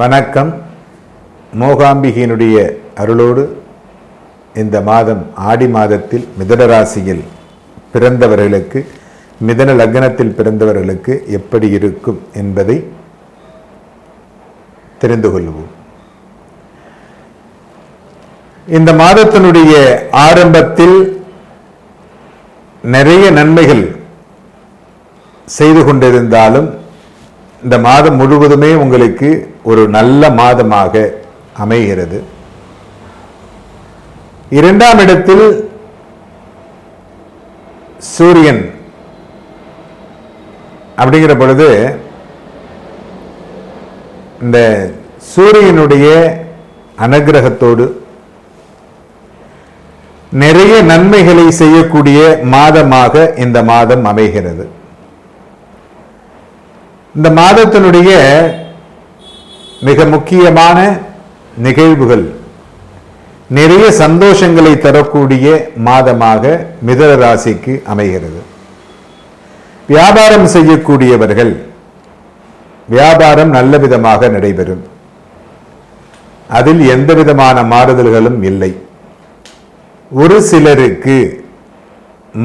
வணக்கம். மோகாம்பிகையினுடைய அருளோடு இந்த மாதம் ஆடி மாதத்தில் மிதுன ராசியில் பிறந்தவர்களுக்கு, மிதுன லக்னத்தில் பிறந்தவர்களுக்கு எப்படி இருக்கும் என்பதை தெரிந்து கொள்வோம். இந்த மாதத்தினுடைய ஆரம்பத்தில் நிறைய நன்மைகள் செய்து கொண்டிருந்தாலும் இந்த மாதம் முழுவதுமே உங்களுக்கு ஒரு நல்ல மாதமாக அமைகிறது. இரண்டாம் இடத்தில் சூரியன் அப்படிங்கிற பொழுது இந்த சூரியனுடைய அனுகிரகத்தோடு நிறைய நன்மைகளை செய்யக்கூடிய மாதமாக இந்த மாதம் அமைகிறது. இந்த மாதத்தினுடைய மிக முக்கியமான நிகழ்வுகள், நிறைய சந்தோஷங்களை தரக்கூடிய மாதமாக மிதுன ராசிக்கு அமைகிறது. வியாபாரம் செய்யக்கூடியவர்கள் வியாபாரம் நல்ல விதமாக நடைபெறும். அதில் எந்த விதமான மாறுதல்களும் இல்லை. ஒரு சிலருக்கு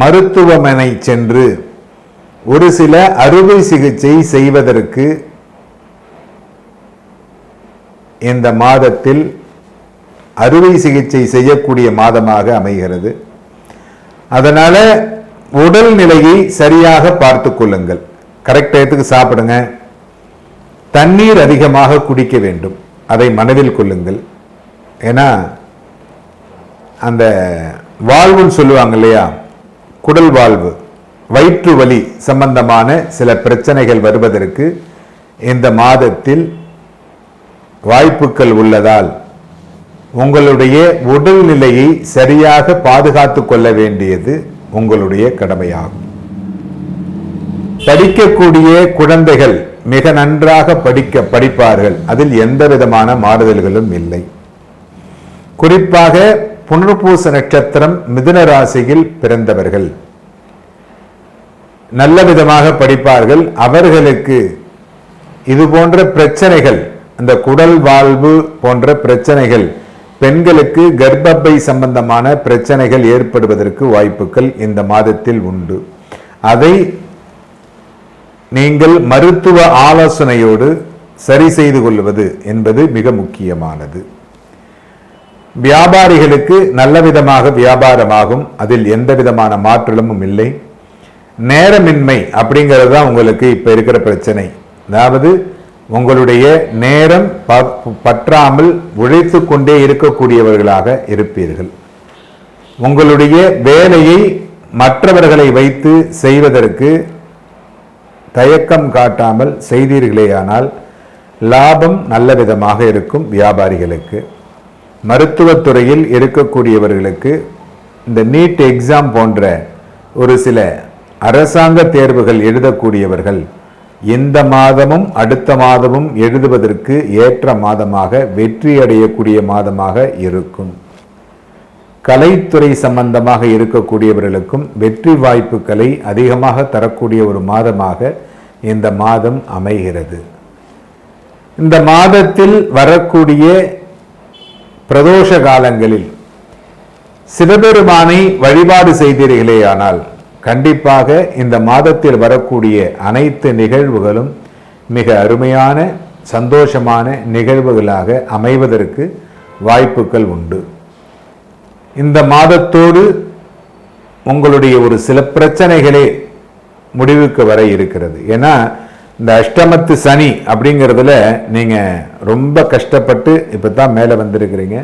மருத்துவமனை சென்று ஒரு சில அறுவை சிகிச்சை செய்வதற்கு இந்த மாதத்தில் அறுவை சிகிச்சை செய்யக்கூடிய மாதமாக அமைகிறது. அதனால உடல்நிலையை சரியாக பார்த்து கொள்ளுங்கள். கரெக்ட் டயத்துக்கு சாப்பிடுங்க. தண்ணீர் அதிகமாக குடிக்க வேண்டும், அதை மனதில் கொள்ளுங்கள். ஏன்னா அந்த வாழ்வுன்னு சொல்லுவாங்க இல்லையா, குடல் வாழ்வு, வயிற்று வலி சம்பந்தமான சில பிரச்சனைகள் வருவதற்கு இந்த மாதத்தில் வாய்ப்புகள் உள்ளதால் உங்களுடைய உடல்நிலையை சரியாக பாதுகாத்துக் கொள்ள வேண்டியது உங்களுடைய கடமையாகும். படிக்கக்கூடிய குழந்தைகள் மிக நன்றாக படிப்பார்கள். அதில் எந்த விதமான மாறுதல்களும் இல்லை. குறிப்பாக புனர்பூச நட்சத்திரம் மிதுன ராசியில் பிறந்தவர்கள் நல்ல விதமாக படிப்பார்கள். அவர்களுக்கு இது போன்ற பிரச்சனைகள், அந்த குடல் வாழ்வு போன்ற பிரச்சனைகள், பெண்களுக்கு கர்ப்பப்பை சம்பந்தமான பிரச்சனைகள் ஏற்படுவதற்கு வாய்ப்புகள் இந்த மாதத்தில் உண்டு. அதை நீங்கள் மருத்துவ ஆலோசனையோடு சரி செய்து கொள்வது என்பது மிக முக்கியமானது. வியாபாரிகளுக்கு நல்ல விதமாக வியாபாரமாகும். அதில் எந்த விதமான மாற்றமும் இல்லை. நேரமின்மை அப்படிங்கிறது தான் உங்களுக்கு இப்ப இருக்கிற பிரச்சனை. அதாவது உங்களுடைய நேரம் பற்றாமல் உழைத்து கொண்டே இருக்கக்கூடியவர்களாக இருப்பீர்கள். உங்களுடைய வேலையை மற்றவர்களை வைத்து செய்வதற்கு தயக்கம் காட்டாமல் செய்தீர்களேயானால் லாபம் நல்ல விதமாக இருக்கும். வியாபாரிகளுக்கு, மருத்துவத்துறையில் இருக்கக்கூடியவர்களுக்கு, இந்த நீட் எக்ஸாம் போன்ற ஒரு சில அரசாங்க தேர்வுகள் எழுதக்கூடியவர்கள் இந்த மாதமும் அடுத்த மாதமும் எழுதுவதற்கு ஏற்ற மாதமாக, வெற்றி அடையக்கூடிய மாதமாக இருக்கும். கலைத்துறை சம்பந்தமாக இருக்கக்கூடியவர்களுக்கும் வெற்றி வாய்ப்புகளை அதிகமாக தரக்கூடிய ஒரு மாதமாக இந்த மாதம் அமைகிறது. இந்த மாதத்தில் வரக்கூடிய பிரதோஷ காலங்களில் சிவபெருமானை வழிபாடு செய்தீர்களேயானால் கண்டிப்பாக இந்த மாதத்தில் வரக்கூடிய அனைத்து நிகழ்வுகளும் மிக அருமையான சந்தோஷமான நிகழ்வுகளாக அமைவதற்கு வாய்ப்புகள் உண்டு. இந்த மாதத்தோடு உங்களுடைய ஒரு சில பிரச்சனைகளே முடிவுக்கு வர இருக்கிறது. ஏன்னா இந்த அஷ்டமத்து சனி அப்படிங்கிறதுல நீங்க ரொம்ப கஷ்டப்பட்டு இப்பதான் மேலே வந்திருக்கிறீங்க.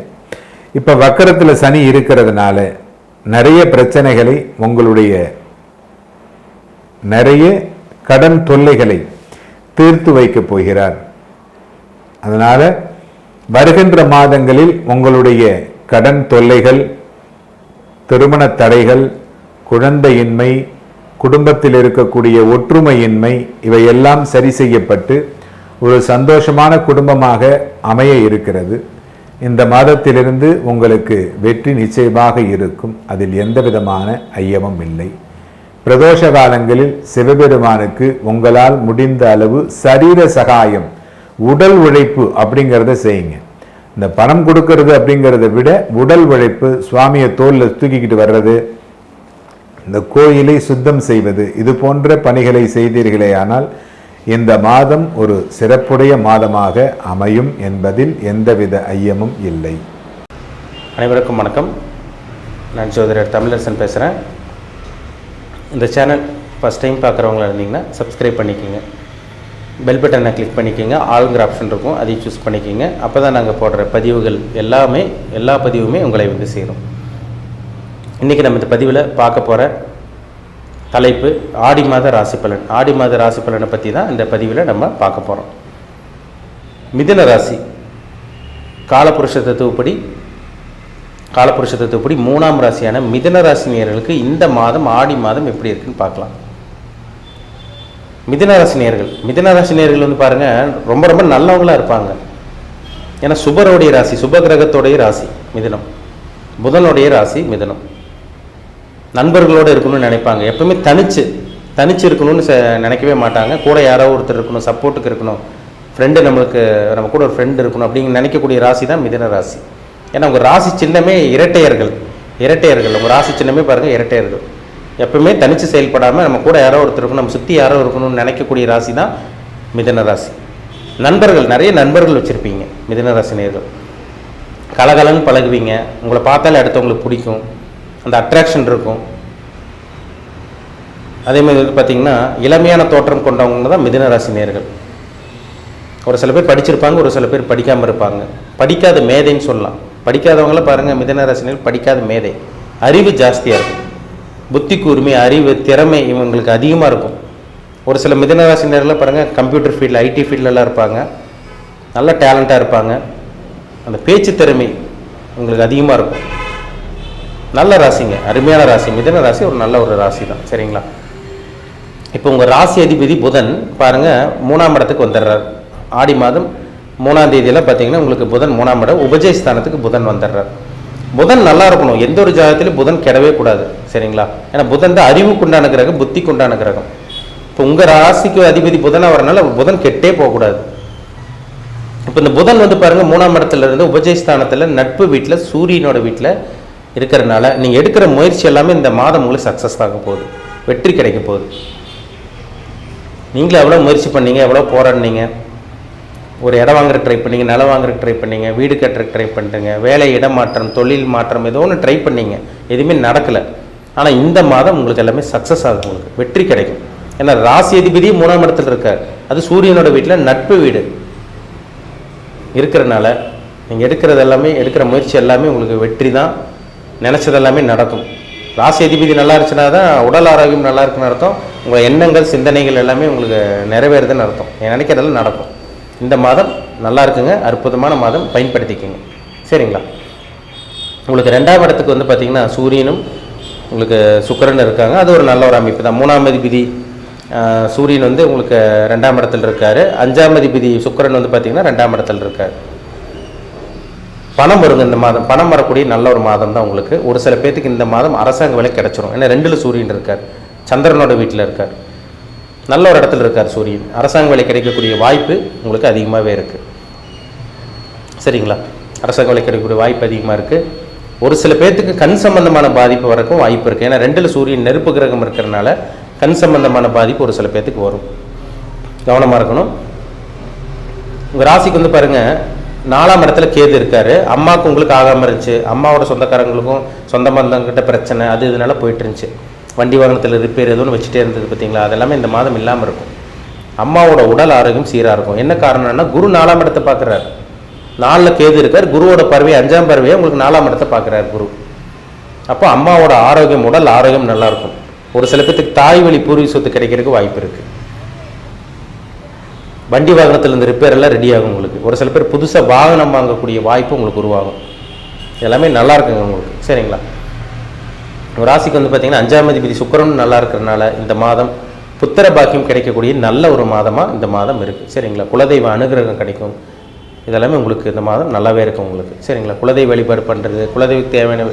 இப்ப வக்கரத்துல சனி இருக்கிறதுனால நிறைய பிரச்சனைகளை, உங்களுடைய நிறைய கடன் தொல்லைகளை தீர்த்து வைக்கப் போகிறார். அதனால வருகின்ற மாதங்களில் உங்களுடைய கடன் தொல்லைகள், திருமண தடைகள், குழந்தையின்மை, குடும்பத்தில் இருக்கக்கூடிய ஒற்றுமையின்மை, இவையெல்லாம் சரி செய்யப்பட்டு ஒரு சந்தோஷமான குடும்பமாக அமைய இருக்கிறது. இந்த மாதத்திலிருந்து உங்களுக்கு வெற்றி நிச்சயமாக இருக்கும். அதில் எந்த விதமான ஐயமும் இல்லை. பிரதோஷ காலங்களில் சிவபெருமானுக்கு உங்களால் முடிந்த அளவு சரீர சகாயம், உடல் உழைப்பு அப்படிங்கிறத செய்யுங்க. இந்த பணம் கொடுக்கறது அப்படிங்கிறத விட உடல் உழைப்பு, சுவாமியை தோளில் தூக்கிக்கிட்டு வர்றது, இந்த கோயிலை சுத்தம் செய்வது, இது போன்ற பணிகளை செய்தீர்களே ஆனால் இந்த மாதம் ஒரு சிறப்புடைய மாதமாக அமையும் என்பதில் எந்தவித ஐயமும் இல்லை. அனைவருக்கும் வணக்கம். நான் ஜோதிடர் தமிழரசன் பேசுகிறேன். இந்த சேனல் ஃபஸ்ட் டைம் பார்க்குறவங்களா இருந்தீங்கன்னா சப்ஸ்கிரைப் பண்ணிக்கோங்க. பெல் பட்டனை கிளிக் பண்ணிக்கோங்க. ஆளுங்கிற ஆப்ஷன் இருக்கும், அதையும் சூஸ் பண்ணிக்கோங்க. அப்போ தான் நாங்கள் போடுற பதிவுகள் எல்லா பதிவுமே உங்களை வந்து சேரும். இன்றைக்கி நம்ம இந்த பதிவில் பார்க்க போகிற தலைப்பு ஆடி மாத ராசி பலன். ஆடி மாத ராசி பலனை பற்றி தான் இந்த பதிவில் நம்ம பார்க்க போகிறோம். மிதுன ராசி காலபுருஷ தத்துவப்படி 3ஆம் ராசியான மிதுன ராசினியர்களுக்கு இந்த மாதம் ஆடி மாதம் எப்படி இருக்குன்னு பார்க்கலாம். மிதுன ராசினியர்கள் வந்து பாருங்கள், ரொம்ப ரொம்ப நல்லவங்களாக இருப்பாங்க. ஏன்னா சுபருடைய ராசி, சுப கிரகத்தோடைய ராசி மிதுனம், புதனுடைய ராசி மிதுனம். நண்பர்களோடு இருக்கணும்னு நினைப்பாங்க. எப்பவுமே தனிச்சு இருக்கணும்னு நினைக்கவே மாட்டாங்க. கூட யாரோ ஒருத்தர் இருக்கணும், சப்போர்ட்டுக்கு இருக்கணும், ஃப்ரெண்டு நம்ம கூட ஒரு ஃப்ரெண்டு இருக்கணும் அப்படிங்க நினைக்கக்கூடிய ராசி தான் மிதுன ராசி. ஏன்னா உங்கள் ராசி சின்னமே இரட்டையர்கள். உங்கள் ராசி சின்னமே பாருங்கள், இரட்டையர்கள். எப்பவுமே தனித்து செயல்படாமல் நம்ம கூட யாரோ ஒருத்தர் இருக்கணும், நம்ம சுற்றி யாரோ இருக்கணும்னு நினைக்கக்கூடிய ராசி தான் மிதுன ராசி. நிறைய நண்பர்கள் வச்சுருப்பீங்க மிதுன ராசினியர்கள். கலகலன்னு பழகுவீங்க. உங்களை பார்த்தாலே அடுத்தவங்களுக்கு பிடிக்கும், அந்த அட்ராக்ஷன் இருக்கும். அதே மாதிரி பார்த்திங்கன்னா இளமையான தோற்றம் கொண்டவங்க தான் மிதுன ராசினியர்கள். ஒரு சில பேர் படிச்சிருப்பாங்க, ஒரு சில பேர் படிக்காமல் இருப்பாங்க. படிக்காத மேதைன்னு சொல்லலாம். படிக்காதவங்கள பாருங்கள், மிதுன ராசினியர்கள் படிக்காத மேதை. அறிவு ஜாஸ்தியாக இருக்கும், புத்தி கூர்மை, அறிவு, திறமை இவங்களுக்கு அதிகமாக இருக்கும். ஒரு சில மிதுன ராசினியர்கள் பாருங்கள், கம்ப்யூட்டர் ஃபீல்டில், ஐடி ஃபீல்டெல்லாம் இருப்பாங்க, நல்ல டேலண்ட்டாக இருப்பாங்க. அந்த பேச்சு திறமை உங்களுக்கு அதிகமாக இருக்கும். நல்ல ராசிங்க, அருமையான ராசி. மிதுன ராசி ஒரு நல்ல ஒரு ராசி தான். சரிங்களா? இப்போ உங்கள் ராசி அதிபதி புதன் பாருங்கள் 3ஆம் இடத்துக்கு வந்துடுறார். ஆடி மாதம் 3ஆம் தேதியில் பார்த்தீங்கன்னா உங்களுக்கு புதன் 3ஆம் இடம் உபஜயஸ்தானத்துக்கு புதன் வந்துடுறார். புதன் நல்லா இருக்கணும். எந்த ஒரு ஜாதகத்திலும் புதன் கெடவே கூடாது. சரிங்களா? ஏன்னா புதன் தான் அறிவுக்குண்டான கிரகம், புத்திக்குண்டான கிரகம். இப்போ உங்கள் ராசிக்கு அதிபதி புதனாக வரனால புதன் கெட்டே போகக்கூடாது. இப்போ இந்த புதன் வந்து பாருங்கள் 3ஆம் இடத்துல இருந்து உபஜயஸ்தானத்தில் நட்பு வீட்டில், சூரியனோட வீட்டில் இருக்கிறதுனால நீங்கள் எடுக்கிற முயற்சி எல்லாமே இந்த மாதம் உங்களுக்கு சக்ஸஸ் ஆக போகுது, வெற்றி கிடைக்க போகுது. நீங்களும் எவ்வளோ முயற்சி பண்ணீங்க, எவ்வளோ போராடினீங்க, ஒரு இடம் வாங்குறதுக்கு ட்ரை பண்ணீங்க, நிலம் வாங்குறதுக்கு ட்ரை பண்ணீங்க, வீடு கட்டுறதுக்கு ட்ரை பண்ணுறீங்க, வேலை இடமாற்றம், தொழில் மாற்றம், ஏதோ ஒன்று ட்ரை பண்ணீங்க, எதுவுமே நடக்கலை. ஆனால் இந்த மாதம் உங்களுக்கு எல்லாமே சக்ஸஸ் ஆகும், உங்களுக்கு வெற்றி கிடைக்கும். ஏன்னா ராசி அதிபதியும் 3ஆம் இடத்துல இருக்கார். அது சூரியனோட வீட்டில் நட்பு வீடு இருக்கிறனால நீங்கள் எடுக்கிற முயற்சி எல்லாமே உங்களுக்கு வெற்றி தான். நினச்சது எல்லாமே நடக்கும். ராசி அதிபதி நல்லா இருந்துச்சுன்னா தான் உடல் ஆரோக்கியம் நல்லா இருக்குன்னு அர்த்தம். உங்கள் எண்ணங்கள், சிந்தனைகள் எல்லாமே உங்களுக்கு நிறைவேறுதுன்னு அர்த்தம். நினைக்கிறதெல்லாம் நடக்கும். இந்த மாதம் நல்லா இருக்குங்க, அற்புதமான மாதம், பயன்படுத்திக்கோங்க. சரிங்களா? உங்களுக்கு 2ஆம் இடத்துக்கு வந்து பார்த்திங்கன்னா சூரியனும் உங்களுக்கு சுக்கிரன் இருக்காங்க. அது ஒரு நல்ல ஒரு அமைப்பு தான். 3ஆம் அதிபதி சூரியன் வந்து உங்களுக்கு 2ஆம் இடத்துல இருக்கார். 5ஆம் அதிபதி சுக்கிரன் வந்து பார்த்திங்கன்னா 2ஆம் இடத்துல இருக்கார். பணம் வருங்க இந்த மாதம். பணம் வரக்கூடிய நல்ல ஒரு மாதம் தான் உங்களுக்கு. ஒரு சில பேர்த்துக்கு இந்த மாதம் அரசாங்க வேலை கிடச்சிரும். ஏன்னா 2ல் சூரியன் இருக்கார், சந்திரனோட வீட்டில் இருக்கார், நல்ல ஒரு இடத்துல இருக்கார் சூரியன். அரசாங்க வேலை கிடைக்கக்கூடிய வாய்ப்பு உங்களுக்கு அதிகமாகவே இருக்குது. சரிங்களா? அரசாங்க வேலை கிடைக்கக்கூடிய வாய்ப்பு அதிகமாக இருக்குது. ஒரு சில பேர்த்துக்கு கண் சம்பந்தமான பாதிப்பு வரக்கும் வாய்ப்பு இருக்குது. ஏன்னா 2ல் சூரியன் நெருப்பு கிரகம் இருக்கிறனால கண் சம்பந்தமான பாதிப்பு ஒரு சில பேர்த்துக்கு வரும். கவனமாக இருக்கணும். உங்கள் ராசிக்கு வந்து பாருங்கள் 4ஆம் இடத்துல கேது இருக்கார். அம்மாவுக்கு உங்களுக்கு ஆகாமல் இருந்துச்சு, அம்மாவோட சொந்தக்காரங்களுக்கும் சொந்த பந்தங்கிட்ட பிரச்சனை அது இதனால போயிட்டு இருந்துச்சு. வண்டி வாகனத்தில் ரிப்பேர் எதுவும் வச்சுட்டே இருந்தது பார்த்தீங்களா? அதெல்லாமே இந்த மாதம் இல்லாமல் இருக்கும். அம்மாவோட உடல் ஆரோக்கியம் சீராக இருக்கும். என்ன காரணம்னா குரு 4ஆம் இடத்தை பார்க்குறாரு. 4ல் கேது இருக்கார். குருவோட பார்வை 5ஆம் பார்வையை உங்களுக்கு 4ஆம் இடத்தை பார்க்குறாரு குரு. அப்போ அம்மாவோட ஆரோக்கியம், உடல் ஆரோக்கியம் நல்லாயிருக்கும். ஒரு சில பேருக்கு தாய் வழி பூர்வீக சொத்து கிடைக்கிறதுக்கு வாய்ப்பு இருக்குது. வண்டி வாகனத்தில் இந்த ரிப்பேர் எல்லாம் ரெடி ஆகும் உங்களுக்கு. ஒரு சில பேர் புதுசாக வாகனம் வாங்கக்கூடிய வாய்ப்பு உங்களுக்கு உருவாகும். எல்லாமே நல்லா இருக்குங்க உங்களுக்கு. சரிங்களா? ராசிக்கு வந்து பார்த்திங்கன்னா 5ஆம் அதிபதி சுக்கிரன் நல்லா இருக்கிறதுனால இந்த மாதம் புத்திர பாக்கியம் கிடைக்கக்கூடிய நல்ல ஒரு மாதமாக இந்த மாதம் இருக்குது. சரிங்களா? குலதெய்வ அனுகிரகம் கிடைக்கும். இதெல்லாமே உங்களுக்கு இந்த மாதம் நல்லாவே இருக்கும் உங்களுக்கு. சரிங்களா? குலதெய்வ வழிபாடு பண்ணுறது, குலதெய்வ தேவையான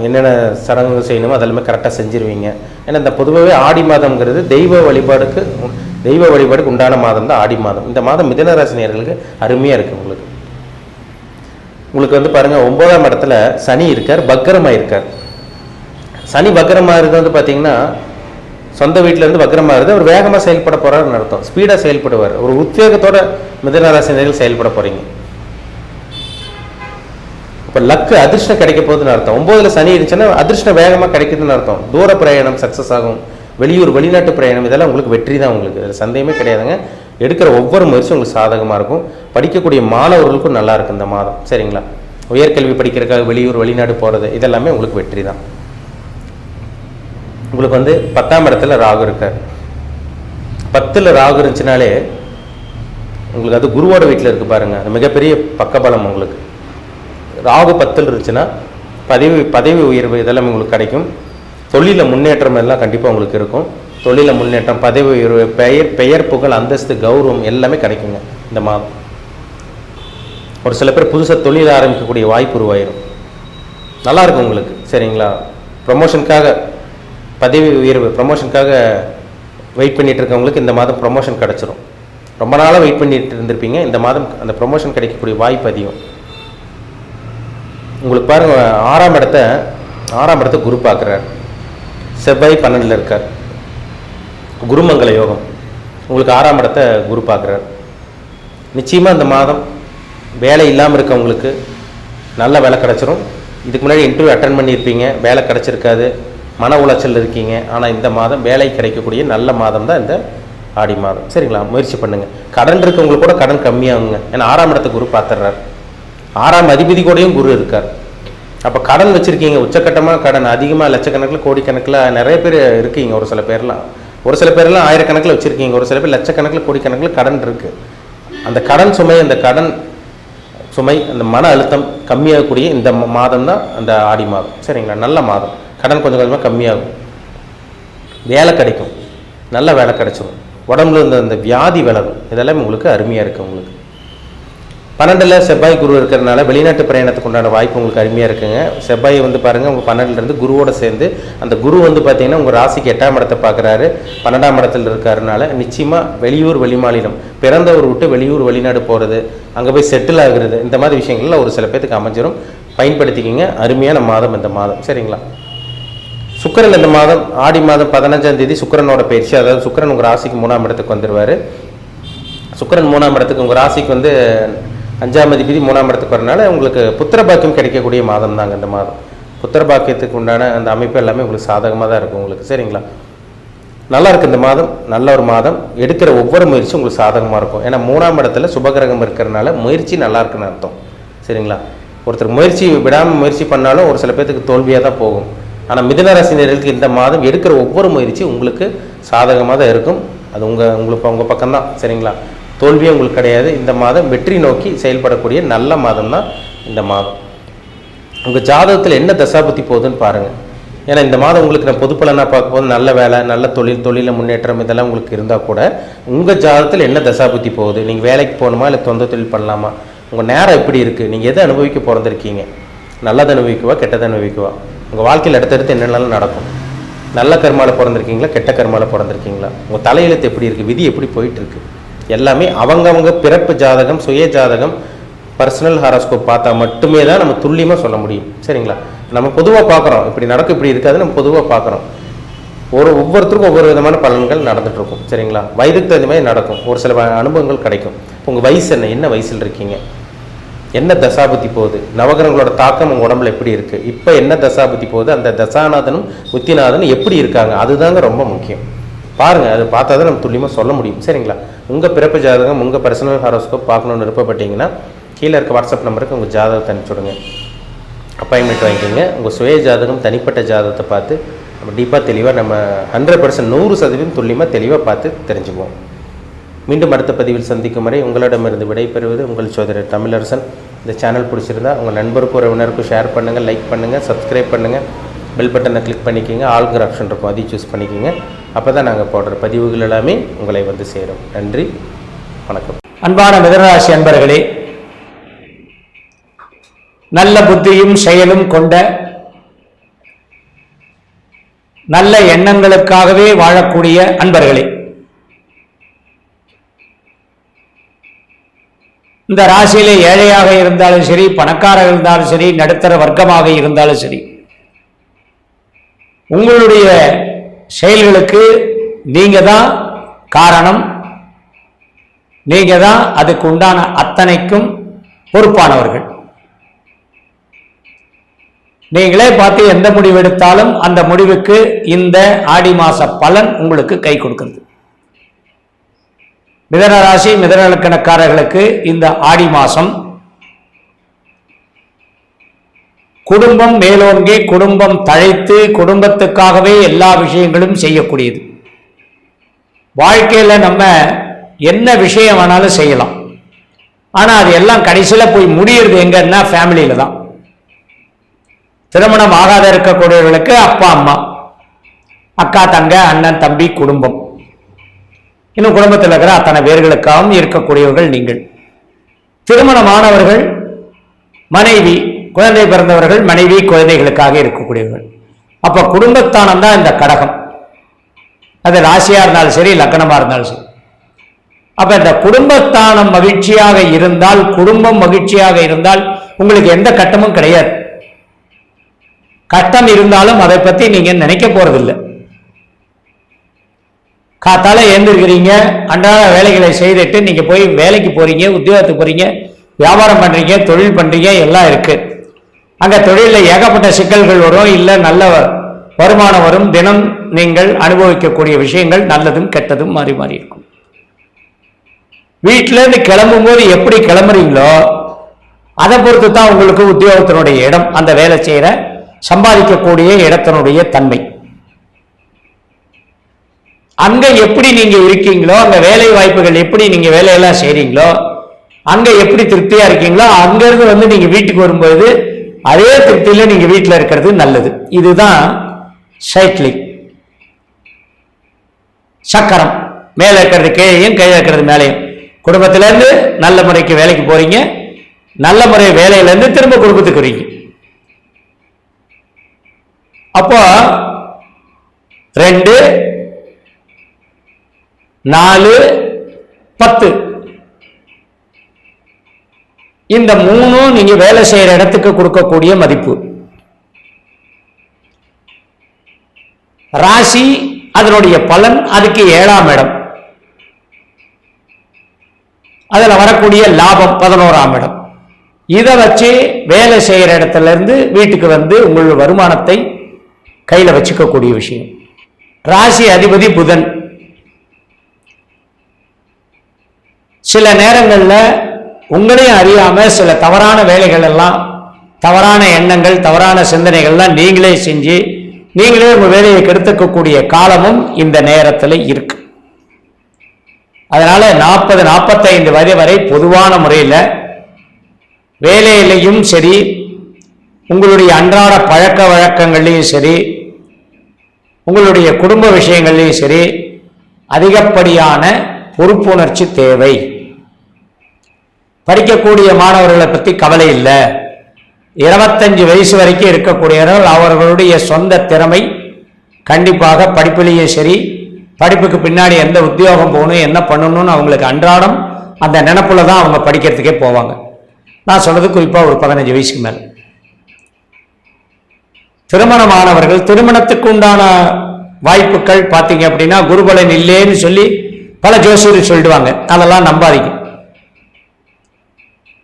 என்னென்ன சடங்குகள் செய்யணுமோ அதெல்லாமே கரெக்டாக செஞ்சுருவீங்க. ஏன்னா இந்த பொதுவாகவே ஆடி மாதம்ங்கிறது தெய்வ வழிபாடுக்கு தெய்வ வழிபாடுக்கு உண்டான மாதம் தான் ஆடி மாதம். இந்த மாதம் மிதுன ராசி நேயர்களுக்கு அருமையாக இருக்குது. உங்களுக்கு வந்து பாருங்கள் 9ஆம் இடத்துல சனி இருக்கார், பக்கரமாக இருக்கார். சனி பக்கரமாக இருக்கிறது வந்து பார்த்தீங்கன்னா சொந்த வீட்டிலேருந்து பக்கரமாக இருக்குது. அவர் வேகமாக செயல்பட போகிறாருன்னு அர்த்தம். ஸ்பீடாக செயல்படுவார். ஒரு உத்வேகத்தோட மிதுன ராசி நேயர்கள் செயல்பட போகிறீங்க. இப்போ லக்கு அதிர்ஷ்டம் கிடைக்க போகுதுன்னு அர்த்தம். 9ல் சனி இருந்துச்சுன்னா அதிர்ஷ்டம் வேகமாக கிடைக்குதுன்னு அர்த்தம். தூர பிரயாணம் சக்ஸஸ் ஆகும். வெளியூர் வெளிநாட்டு பிரயாணம் இதெல்லாம் உங்களுக்கு வெற்றி தான். உங்களுக்கு அதில் சந்தேகமே கிடையாதுங்க. எடுக்கிற ஒவ்வொரு முயற்சியும் உங்களுக்கு சாதகமாக இருக்கும். படிக்கக்கூடிய மாணவர்களுக்கும் நல்லா இருக்கும் இந்த மாதம். சரிங்களா? உயர்கல்வி படிக்கிறதுக்காக வெளியூர் வெளிநாடு போகிறது இதெல்லாமே உங்களுக்கு வெற்றி தான். உங்களுக்கு வந்து 10ஆம் இடத்துல ராகு இருக்கார். 10ல் ராகு இருந்துச்சுனாலே உங்களுக்கு அது குருவோட வீட்டில் இருக்குது பாருங்கள். அது மிகப்பெரிய பக்கபலம். உங்களுக்கு ராகு 10ல் இருந்துச்சுன்னா பதவி உயர்வு இதெல்லாம் உங்களுக்கு கிடைக்கும். தொழிலில் முன்னேற்றம் எல்லாம் கண்டிப்பாக உங்களுக்கு இருக்கும். தொழிலில் முன்னேற்றம், பதவி உயர்வு, பெயர் புகழ், அந்தஸ்து, கௌரவம் எல்லாமே கிடைக்குங்க இந்த மாதம். ஒரு சில பேர் புதுசாக தொழில் ஆரம்பிக்கக்கூடிய வாய்ப்பு உருவாயிரும். நல்லாயிருக்கும் உங்களுக்கு. சரிங்களா? ப்ரொமோஷனுக்காக, பதவி உயர்வு ப்ரொமோஷனுக்காக வெயிட் பண்ணிகிட்டு இருக்கவங்களுக்கு இந்த மாதம் ப்ரொமோஷன் கிடச்சிரும். ரொம்ப நாளாக வெயிட் பண்ணிட்டு இருந்திருப்பீங்க. இந்த மாதம் அந்த ப்ரொமோஷன் கிடைக்கக்கூடிய வாய்ப்பு அதிகம். உங்களுக்கு பாருங்கள், 6ஆம் இடத்த குரு பார்க்குறார். செவ்வாய் 12ல் இருக்கார். குருமங்கல யோகம். உங்களுக்கு 6ஆம் இடத்த குரு பார்க்குறார். நிச்சயமாக இந்த மாதம் வேலை இல்லாமல் இருக்கவங்களுக்கு நல்ல வேலை கிடச்சிரும். இதுக்கு முன்னாடி இன்டர்வியூ அட்டன் பண்ணியிருப்பீங்க, வேலை கிடச்சிருக்காது, மன உளைச்சல் இருக்கீங்க. ஆனால் இந்த மாதம் வேலை கிடைக்கக்கூடிய நல்ல மாதம் தான் இந்த ஆடி மாதம். சரிங்களா? முயற்சி பண்ணுங்கள். கடன் இருக்கவங்களுக்கு கூட கடன் கம்மியாகுங்க. ஏன்னா 6ஆம் இடத்த குரு பார்த்துடுறார். 6ஆம் அதிபதி கூடயும் குரு இருக்கார். அப்போ கடன் வச்சுருக்கீங்க, உச்சக்கட்டமாக கடன் அதிகமாக லட்சக்கணக்கில் கோடிக்கணக்கில் நிறைய பேர் இருக்கீங்க. ஒரு சில பேர்லாம் ஆயிரக்கணக்கில் வச்சுருக்கீங்க. ஒரு சில பேர் லட்சக்கணக்கில் கோடிக்கணக்கில் கடன் இருக்குது. அந்த கடன் சுமை அந்த மன அழுத்தம் கம்மியாகக்கூடிய இந்த மாதம் தான் அந்த ஆடி மாதம். சரிங்களா? நல்ல மாதம். கடன் கொஞ்சம் கொஞ்சமாக கம்மியாகும். வேலை கிடைக்கும், நல்ல வேலை கிடைச்சிடும். உடம்புல இருந்த அந்த வியாதி விலகும். இதெல்லாம் உங்களுக்கு அருமையாக இருக்குது. உங்களுக்கு 12ல் செவ்வாய் குரு இருக்கிறதுனால வெளிநாட்டு பிரயாணத்துக்கு உண்டான வாய்ப்பு உங்களுக்கு அருமையாக இருக்குங்க. செவ்வாய் வந்து பாருங்கள், உங்கள் 12லேருந்து குருவோடு சேர்ந்து அந்த குரு வந்து பார்த்தீங்கன்னா உங்கள் ராசிக்கு 8ஆம் இடத்தை பார்க்குறாரு. 12ஆம் இடத்துல இருக்கிறதுனால நிச்சயமாக வெளியூர் வெளிமாநிலம், பிறந்தவர் விட்டு வெளியூர் வெளிநாடு போகிறது, அங்கே போய் செட்டில் ஆகுறது, இந்த மாதிரி விஷயங்கள்லாம் ஒரு சில பேருக்கு அமைஞ்சிரும். பயன்படுத்திக்கிங்க. அருமையான மாதம் இந்த மாதம். சரிங்களா? சுக்கிரன் இந்த மாதம் ஆடி மாதம் 15ஆம் தேதி சுக்கிரனோட பயிற்சி. அதாவது சுக்கிரன் உங்கள் ராசிக்கு 3ஆம் இடத்துக்கு வந்துடுவார். சுக்கிரன் 3ஆம் இடத்துக்கு உங்கள் ராசிக்கு வந்து 5ஆம் அதிபதி 3ஆம் இடத்துக்கு வரனால உங்களுக்கு புத்திர பாக்கியம் கிடைக்கக்கூடிய மாதம் தாங்க இந்த மாதம். புத்திர பாக்கியத்துக்கு உண்டான அந்த அமைப்பு எல்லாமே உங்களுக்கு சாதகமாக தான் இருக்கும் உங்களுக்கு. சரிங்களா? நல்லா இருக்குது இந்த மாதம். நல்ல ஒரு மாதம். எடுக்கிற ஒவ்வொரு முயற்சியும் உங்களுக்கு சாதகமாக இருக்கும். ஏன்னா 3ஆம் இடத்துல சுபகிரகம் இருக்கிறனால முயற்சி நல்லா இருக்குன்னு அர்த்தம். சரிங்களா? ஒருத்தர் முயற்சி விடாமல் முயற்சி பண்ணாலும் ஒரு சில பேர்த்துக்கு தோல்வியாக தான் போகும். ஆனால் மிதுன ராசினியர்களுக்கு இந்த மாதம் எடுக்கிற ஒவ்வொரு முயற்சி உங்களுக்கு சாதகமாக தான் இருக்கும். அது உங்கள் பக்கம்தான். சரிங்களா? தோல்வியே உங்களுக்கு கிடையாது. இந்த மாதம் வெற்றி நோக்கி செயல்படக்கூடிய நல்ல மாதம் தான் இந்த மாதம். உங்கள் ஜாதகத்தில் என்ன தசாபுத்தி போகுதுன்னு பாருங்கள். ஏன்னா இந்த மாதம் உங்களுக்கு நான் பொதுப்பலனாக பார்க்கும்போது நல்ல வேலை, நல்ல தொழிலில் முன்னேற்றம் இதெல்லாம் உங்களுக்கு இருந்தால் கூட உங்கள் ஜாதகத்தில் என்ன தசாபுத்தி போகுது, நீங்கள் வேலைக்கு போகணுமா இல்லை சொந்த தொழில் பண்ணலாமா, உங்கள் நேரம் எப்படி இருக்குது, நீங்கள் எதை அனுபவிக்க பிறந்திருக்கீங்க, நல்லதை அனுபவிக்குவா கெட்டதை அனுபவிக்குவா, உங்கள் வாழ்க்கையில் அடுத்தடுத்து என்னென்னாலும் நடக்கும். நல்ல கர்மாவில் பிறந்திருக்கீங்களா கெட்ட கர்மாவில் பிறந்திருக்கீங்களா, உங்கள் தலையெழுத்து எப்படி இருக்குது, விதி எப்படி போயிட்டுருக்கு, எல்லாமே அவங்கவங்க பிறப்பு ஜாதகம், சுய ஜாதகம், பர்சனல் ஹாரோஸ்கோப் பார்த்தா மட்டுமே தான் நம்ம துல்லியமாக சொல்ல முடியும். சரிங்களா? நம்ம பொதுவாக பார்க்குறோம், இப்படி நடக்கும் இப்படி இருக்காது, நம்ம பொதுவாக பார்க்குறோம். ஒவ்வொருத்தருக்கும் ஒவ்வொரு விதமான பலன்கள் நடந்துகிட்ருக்கும். சரிங்களா? வயதுக்கு தகுந்த மாதிரி நடக்கும். ஒரு சில அனுபவங்கள் கிடைக்கும். உங்கள் வயசு என்ன வயசில் இருக்கீங்க, என்ன தசாபுத்தி போகுது, நவகிரகங்களோட தாக்கம் உங்கள் உடம்புல எப்படி இருக்குது, இப்போ என்ன தசாபுத்தி போகுது, அந்த தசாநாதனும் புத்திநாதனும் எப்படி இருக்காங்க, அதுதாங்க ரொம்ப முக்கியம். பாருங்கள், அது பார்த்தா தான் நம்ம துல்லியமாக சொல்ல முடியும். சரிங்களா? உங்கள் பிறப்பு ஜாதகம், உங்கள் பர்சனல் ஹாரோஸ்கோப் பார்க்கணுன்னு விருப்பப்பட்டீங்கன்னா கீழே இருக்க வாட்ஸ்அப் நம்பருக்கு உங்கள் ஜாதகத்தை அனுப்பிச்சுடுங்க. அப்பாயின்மெண்ட் வாங்கிக்கோங்க. உங்கள் சுய ஜாதகம், தனிப்பட்ட ஜாதகத்தை பார்த்து நம்ம டீப்பாக தெளிவாக நம்ம 100% 100% துல்லியமாக தெளிவாக பார்த்து தெரிஞ்சுக்குவோம். மீண்டும் அடுத்த பதிவில் சந்திக்கும் வரை உங்களிடமிருந்து விடைபெறுவது உங்கள் சோதரர் தமிழரசன். இந்த சேனல் பிடிச்சிருந்தா உங்கள் நண்பருக்கும் உறவினருக்கும் ஷேர் பண்ணுங்கள், லைக் பண்ணுங்கள், சப்ஸ்கிரைப் பண்ணுங்கள், பெல் பட்டனை கிளிக் பண்ணிக்கோங்க, ஆளுங்கிற ஆப்ஷன் இருக்கும் அதையும் சூஸ் பண்ணிக்கோங்க. அப்போ தான் நாங்கள் போடுற பதிவுகள் எல்லாமே உங்களை வந்து சேரும். நன்றி, வணக்கம். அன்பான மிதுனராசி அன்பர்களே, நல்ல புத்தியும் செயலும் கொண்ட நல்ல எண்ணங்களுக்காகவே வாழக்கூடிய அன்பர்களே, இந்த ராசியில ஏழையாக இருந்தாலும் சரி, பணக்காரர் இருந்தாலும் சரி, நடுத்தர வர்க்கமாக இருந்தாலும் சரி, உங்களுடைய செயல்களுக்கு நீங்க தான் காரணம். நீங்க தான் அதுக்கு உண்டான அத்தனைக்கும் பொறுப்பானவர்கள். நீங்களே பார்த்து எந்த முடிவு எடுத்தாலும் அந்த முடிவுக்கு இந்த ஆடி மாச பலன் உங்களுக்கு கை கொடுக்கிறது. மிதுன ராசி மிதுன லக்கணக்காரர்களுக்கு இந்த ஆடி மாசம் குடும்பம் மேலோங்கி, குடும்பம் தழைத்து, குடும்பத்துக்காகவே எல்லா விஷயங்களும் செய்யக்கூடியது. வாழ்க்கையில நம்ம என்ன விஷயம் வேணாலும் செய்யலாம். ஆனா அது எல்லாம் கடைசியில போய் முடியறது எங்கன்னா ஃபேமிலியில தான். திருமணம் ஆகாத இருக்கக்கூடியவர்களுக்கு அப்பா அம்மா, அக்கா தங்க, அண்ணன் தம்பி, குடும்பம், இன்னும் குடும்பத்தில் இருக்கிற அத்தனை பேர்களுக்காகவும் இருக்கக்கூடியவர்கள் நீங்கள். திருமணமானவர்கள் மனைவி, குழந்தை பிறந்தவர்கள் மனைவி குழந்தைகளுக்காக இருக்கக்கூடியவர்கள். அப்ப குடும்பத்தானம் தான் இந்த கடகம். அது ராசியா இருந்தாலும் சரி, லக்னமா இருந்தாலும் சரி. அப்ப இந்த குடும்பத்தானம் மகிழ்ச்சியாக இருந்தால், குடும்பம் மகிழ்ச்சியாக இருந்தால் உங்களுக்கு எந்த கட்டமும் கிடையாது. கட்டம் இருந்தாலும் அதை பத்தி நீங்க நினைக்க போறதில்லை. காத்தால எழுந்திருக்கிறீங்க, அன்றாட வேலைகளை செய்துட்டு நீங்க போய் வேலைக்கு போறீங்க, உத்தியோகத்துக்கு போறீங்க, வியாபாரம் பண்றீங்க, தொழில் பண்றீங்க, எல்லாம் இருக்கு. அங்க தொழிலில் ஏகப்பட்ட சிக்கல்கள் வரும், இல்ல நல்ல வருமானம் வரும். தினம் நீங்கள் அனுபவிக்கக்கூடிய விஷயங்கள் நல்லதும் கெட்டதும் மாறி மாறி இருக்கும். வீட்டில இருந்து கிளம்பும் போது எப்படி கிளம்புறீங்களோ அதை பொறுத்து தான் உங்களுக்கு உத்தியோகத்தினுடைய இடம், அந்த வேலை செய்யற சம்பாதிக்கக்கூடிய இடத்தினுடைய தன்மை. அங்க எப்படி நீங்க இருக்கீங்களோ, அங்க வேலை வாய்ப்புகள் எப்படி நீங்க வேலையெல்லாம் செய்றீங்களோ, அங்க எப்படி திருப்தியா இருக்கீங்களோ, அங்க இருந்து வந்து நீங்க வீட்டுக்கு வரும்போது அதே திருப்தியில நீங்க வீட்டில் இருக்கிறது நல்லது. இதுதான் சைக்கிளிங் சக்கரம். மேல இருக்கிறது கீழையும், கீழே இருக்கிறது மேலையும். குடும்பத்திலேருந்து நல்ல முறைக்கு வேலைக்கு போறீங்க, நல்ல முறை வேலையிலேருந்து திரும்ப குடும்பத்துக்கு வரீங்க. அப்போ 2, 4, 10 இந்த 3 நீங்க வேலை செய்யற இடத்துக்கு கொடுக்கக்கூடிய மதிப்பு. ராசி அதனுடைய பலன் அதுக்கு 7ஆம் இடம், அதுல வரக்கூடிய லாபம் 11ஆம் இடம். இதை வச்சு வேலை செய்யற இடத்துல இருந்து வீட்டுக்கு வந்து உங்களுடைய வருமானத்தை கையில வச்சுக்கக்கூடிய விஷயம். ராசி அதிபதி புதன். சில நேரங்கள்ல உங்களையும் அறியாம சில தவறான வேலைகள் எல்லாம், தவறான எண்ணங்கள், தவறான சிந்தனைகள்லாம் நீங்களே செஞ்சு நீங்களே உங்க வேலையை கெடுத்துக்கக்கூடிய காலமும் இந்த நேரத்தில் இருக்கு. அதனால 40-45 வயது வரை பொதுவான முறையில் வேலையிலையும் சரி, உங்களுடைய அன்றாட பழக்க வழக்கங்கள்லையும் சரி, உங்களுடைய குடும்ப விஷயங்கள்லையும் சரி அதிகப்படியான பொறுப்புணர்ச்சி தேவை. படிக்கக்கூடிய மாணவர்களை பற்றி கவலை இல்லை. 25 வயசு வரைக்கும் இருக்கக்கூடியவர்கள் அவர்களுடைய சொந்த திறமை கண்டிப்பாக படிப்பிலேயே சரி, படிப்புக்கு பின்னாடி எந்த உத்தியோகம் போகணும், என்ன பண்ணணும்னு அவங்களுக்கு அன்றாடம் அந்த நினைப்புல தான் அவங்க படிக்கிறதுக்கே போவாங்க. நான் சொன்னது குறிப்பாக ஒரு 15 வயசுக்கு மேல. திருமணமானவர்கள் திருமணத்துக்கு உண்டான வாய்ப்புகள் பார்த்தீங்க அப்படின்னா குருபலன் இல்லைன்னு சொல்லி பல ஜோசியர்கள் சொல்லிடுவாங்க. அதெல்லாம் நம்பாதீங்க.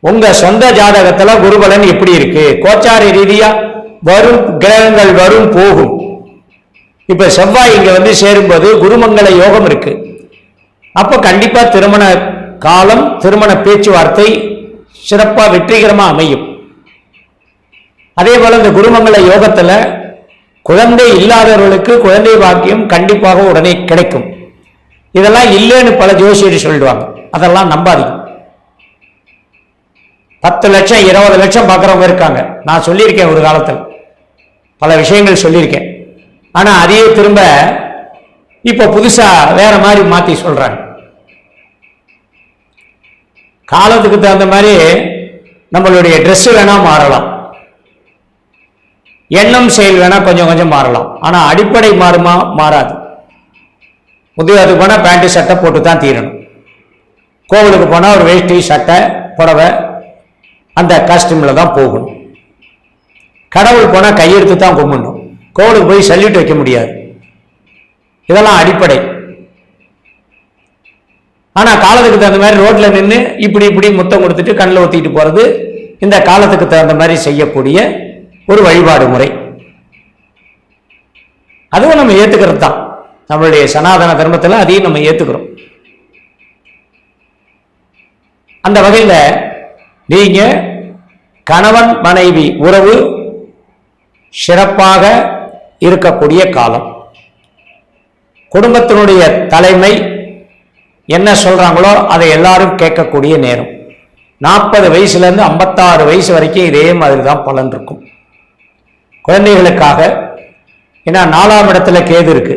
உங்க சொந்த ஜாதகத்துல குருபலன் எப்படி இருக்கு, கோச்சார ரீதியா வரும் கிரகங்கள் வரும் போகும். இப்ப செவ்வாய் இங்க வந்து சேரும்போது குருமங்கள யோகம் இருக்கு. அப்ப கண்டிப்பா திருமண காலம், திருமண பேச்சுவார்த்தை சிறப்பா வெற்றிகரமா அமையும். அதே போல இந்த குருமங்கள யோகத்துல குழந்தை இல்லாதவர்களுக்கு குழந்தை பாக்கியம் கண்டிப்பாக உடனே கிடைக்கும். இதெல்லாம் இல்லைன்னு பல ஜோசியர் சொல்லிடுவாங்க. அதெல்லாம் நம்பாதீங்க. 10 லட்சம் 20 லட்சம் பார்க்குறவங்க இருக்காங்க. நான் சொல்லியிருக்கேன் ஒரு காலத்தில் பல விஷயங்கள் சொல்லியிருக்கேன். ஆனா அதையே திரும்ப இப்ப புதுசா வேற மாதிரி மாத்தி சொல்றாங்க. காலத்துக்கு தகுந்த மாதிரி நம்மளுடைய ட்ரெஸ் வேணா மாறலாம், எண்ணம் செயல் வேணா கொஞ்சம் கொஞ்சம் மாறலாம். ஆனா அடிப்படை மாறுமா? மாறாது. உத்தியோகத்துக்கு போனா பேண்ட் சட்டை போட்டு தான் தீரணும். கோவிலுக்கு போனா ஒரு வேஷ்டி சட்டை புடவை அந்த காஸ்டியூமில் தான் போகணும். கடவுள் போனால் கையெடுத்து தான் கும்பிடணும். கோவிலுக்கு போய் சல்யூட் வைக்க முடியாது. இதெல்லாம் அடிப்படை. ஆனால் காலத்துக்கு தகுந்த மாதிரி ரோட்டில் நின்று இப்படி இப்படி முத்தம் கொடுத்துட்டு கண்ணில் ஊற்றிட்டு போகிறது இந்த காலத்துக்கு தகுந்த மாதிரி செய்யக்கூடிய ஒரு வழிபாடு முறை. அதுவும் நம்ம ஏற்றுக்கிறது தான். நம்மளுடைய சனாதன தர்மத்தில் அதையும் நம்ம ஏற்றுக்கிறோம். அந்த வகையில் நீங்க கணவன் மனைவி உறவு சிறப்பாக இருக்கக்கூடிய காலம். குடும்பத்தினுடைய தலைமை என்ன சொல்றாங்களோ அதை எல்லாரும் கேட்கக்கூடிய நேரம். 40 வயசுல இருந்து 56 வயசு வரைக்கும் இதே மாதிரி தான் பலன் இருக்கும். குழந்தைகளுக்காக, ஏன்னா 4ஆம் இடத்துல கேது இருக்கு,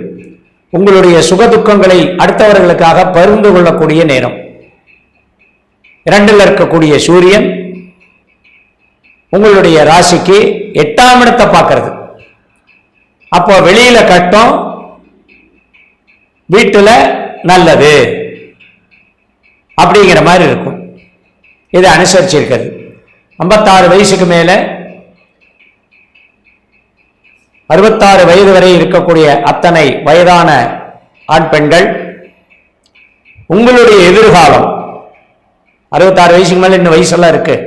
உங்களுடைய சுகதுக்கங்களை அடுத்தவர்களுக்காக பகிர்ந்து கொள்ளக்கூடிய நேரம். 2ல் இருக்கக்கூடிய சூரியன் உங்களுடைய ராசிக்கு 8ஆம் இடத்தை பார்க்கிறது. அப்போ வெளியில கட்டம், வீட்டுல நல்லது அப்படிங்கிற மாதிரி இருக்கும். இதை அனுசரிச்சு இருக்கிறது. 56 வயசுக்கு மேல 66 வயது வரை இருக்கக்கூடிய அத்தனை வயதான ஆண் பெண்கள் உங்களுடைய எதிர்காலம், 66 வயசுக்கு மேல இன்னும் வயசெல்லாம் இருக்கு,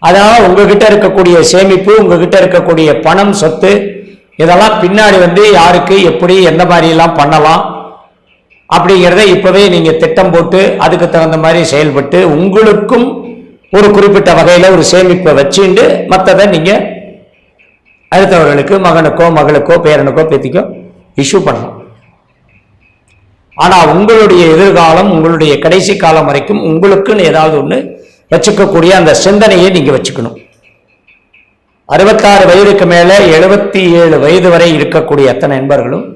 அதனால உங்ககிட்ட இருக்கக்கூடிய சேமிப்பு, உங்ககிட்ட இருக்கக்கூடிய பணம், சொத்து, இதெல்லாம் பின்னாடி யாருக்கு எப்படி எந்த மாதிரி எல்லாம் பண்ணலாம் அப்படிங்கிறத இப்பவே நீங்க திட்டம் போட்டு அதுக்கு தகுந்த மாதிரி செயல்பட்டு உங்களுக்கும் ஒரு குறிப்பிட்ட வகையில ஒரு சேமிப்பை வச்சுண்டு மற்றதை நீங்க அடுத்தவர்களுக்கு, மகனுக்கோ மகளுக்கோ பேரனுக்கோ பேத்திக்கோ இஷ்யூ பண்ணலாம். ஆனா உங்களுடைய எதிர்காலம், உங்களுடைய கடைசி காலம் வரைக்கும் உங்களுக்குன்னு ஏதாவது ஒண்ணு வச்சுக்கக்கூடிய அந்த சிந்தனையை நீங்க வச்சுக்கணும். 66 வயதுக்கு மேல 77 வயது வரை இருக்கக்கூடிய அத்தனை நண்பர்களும்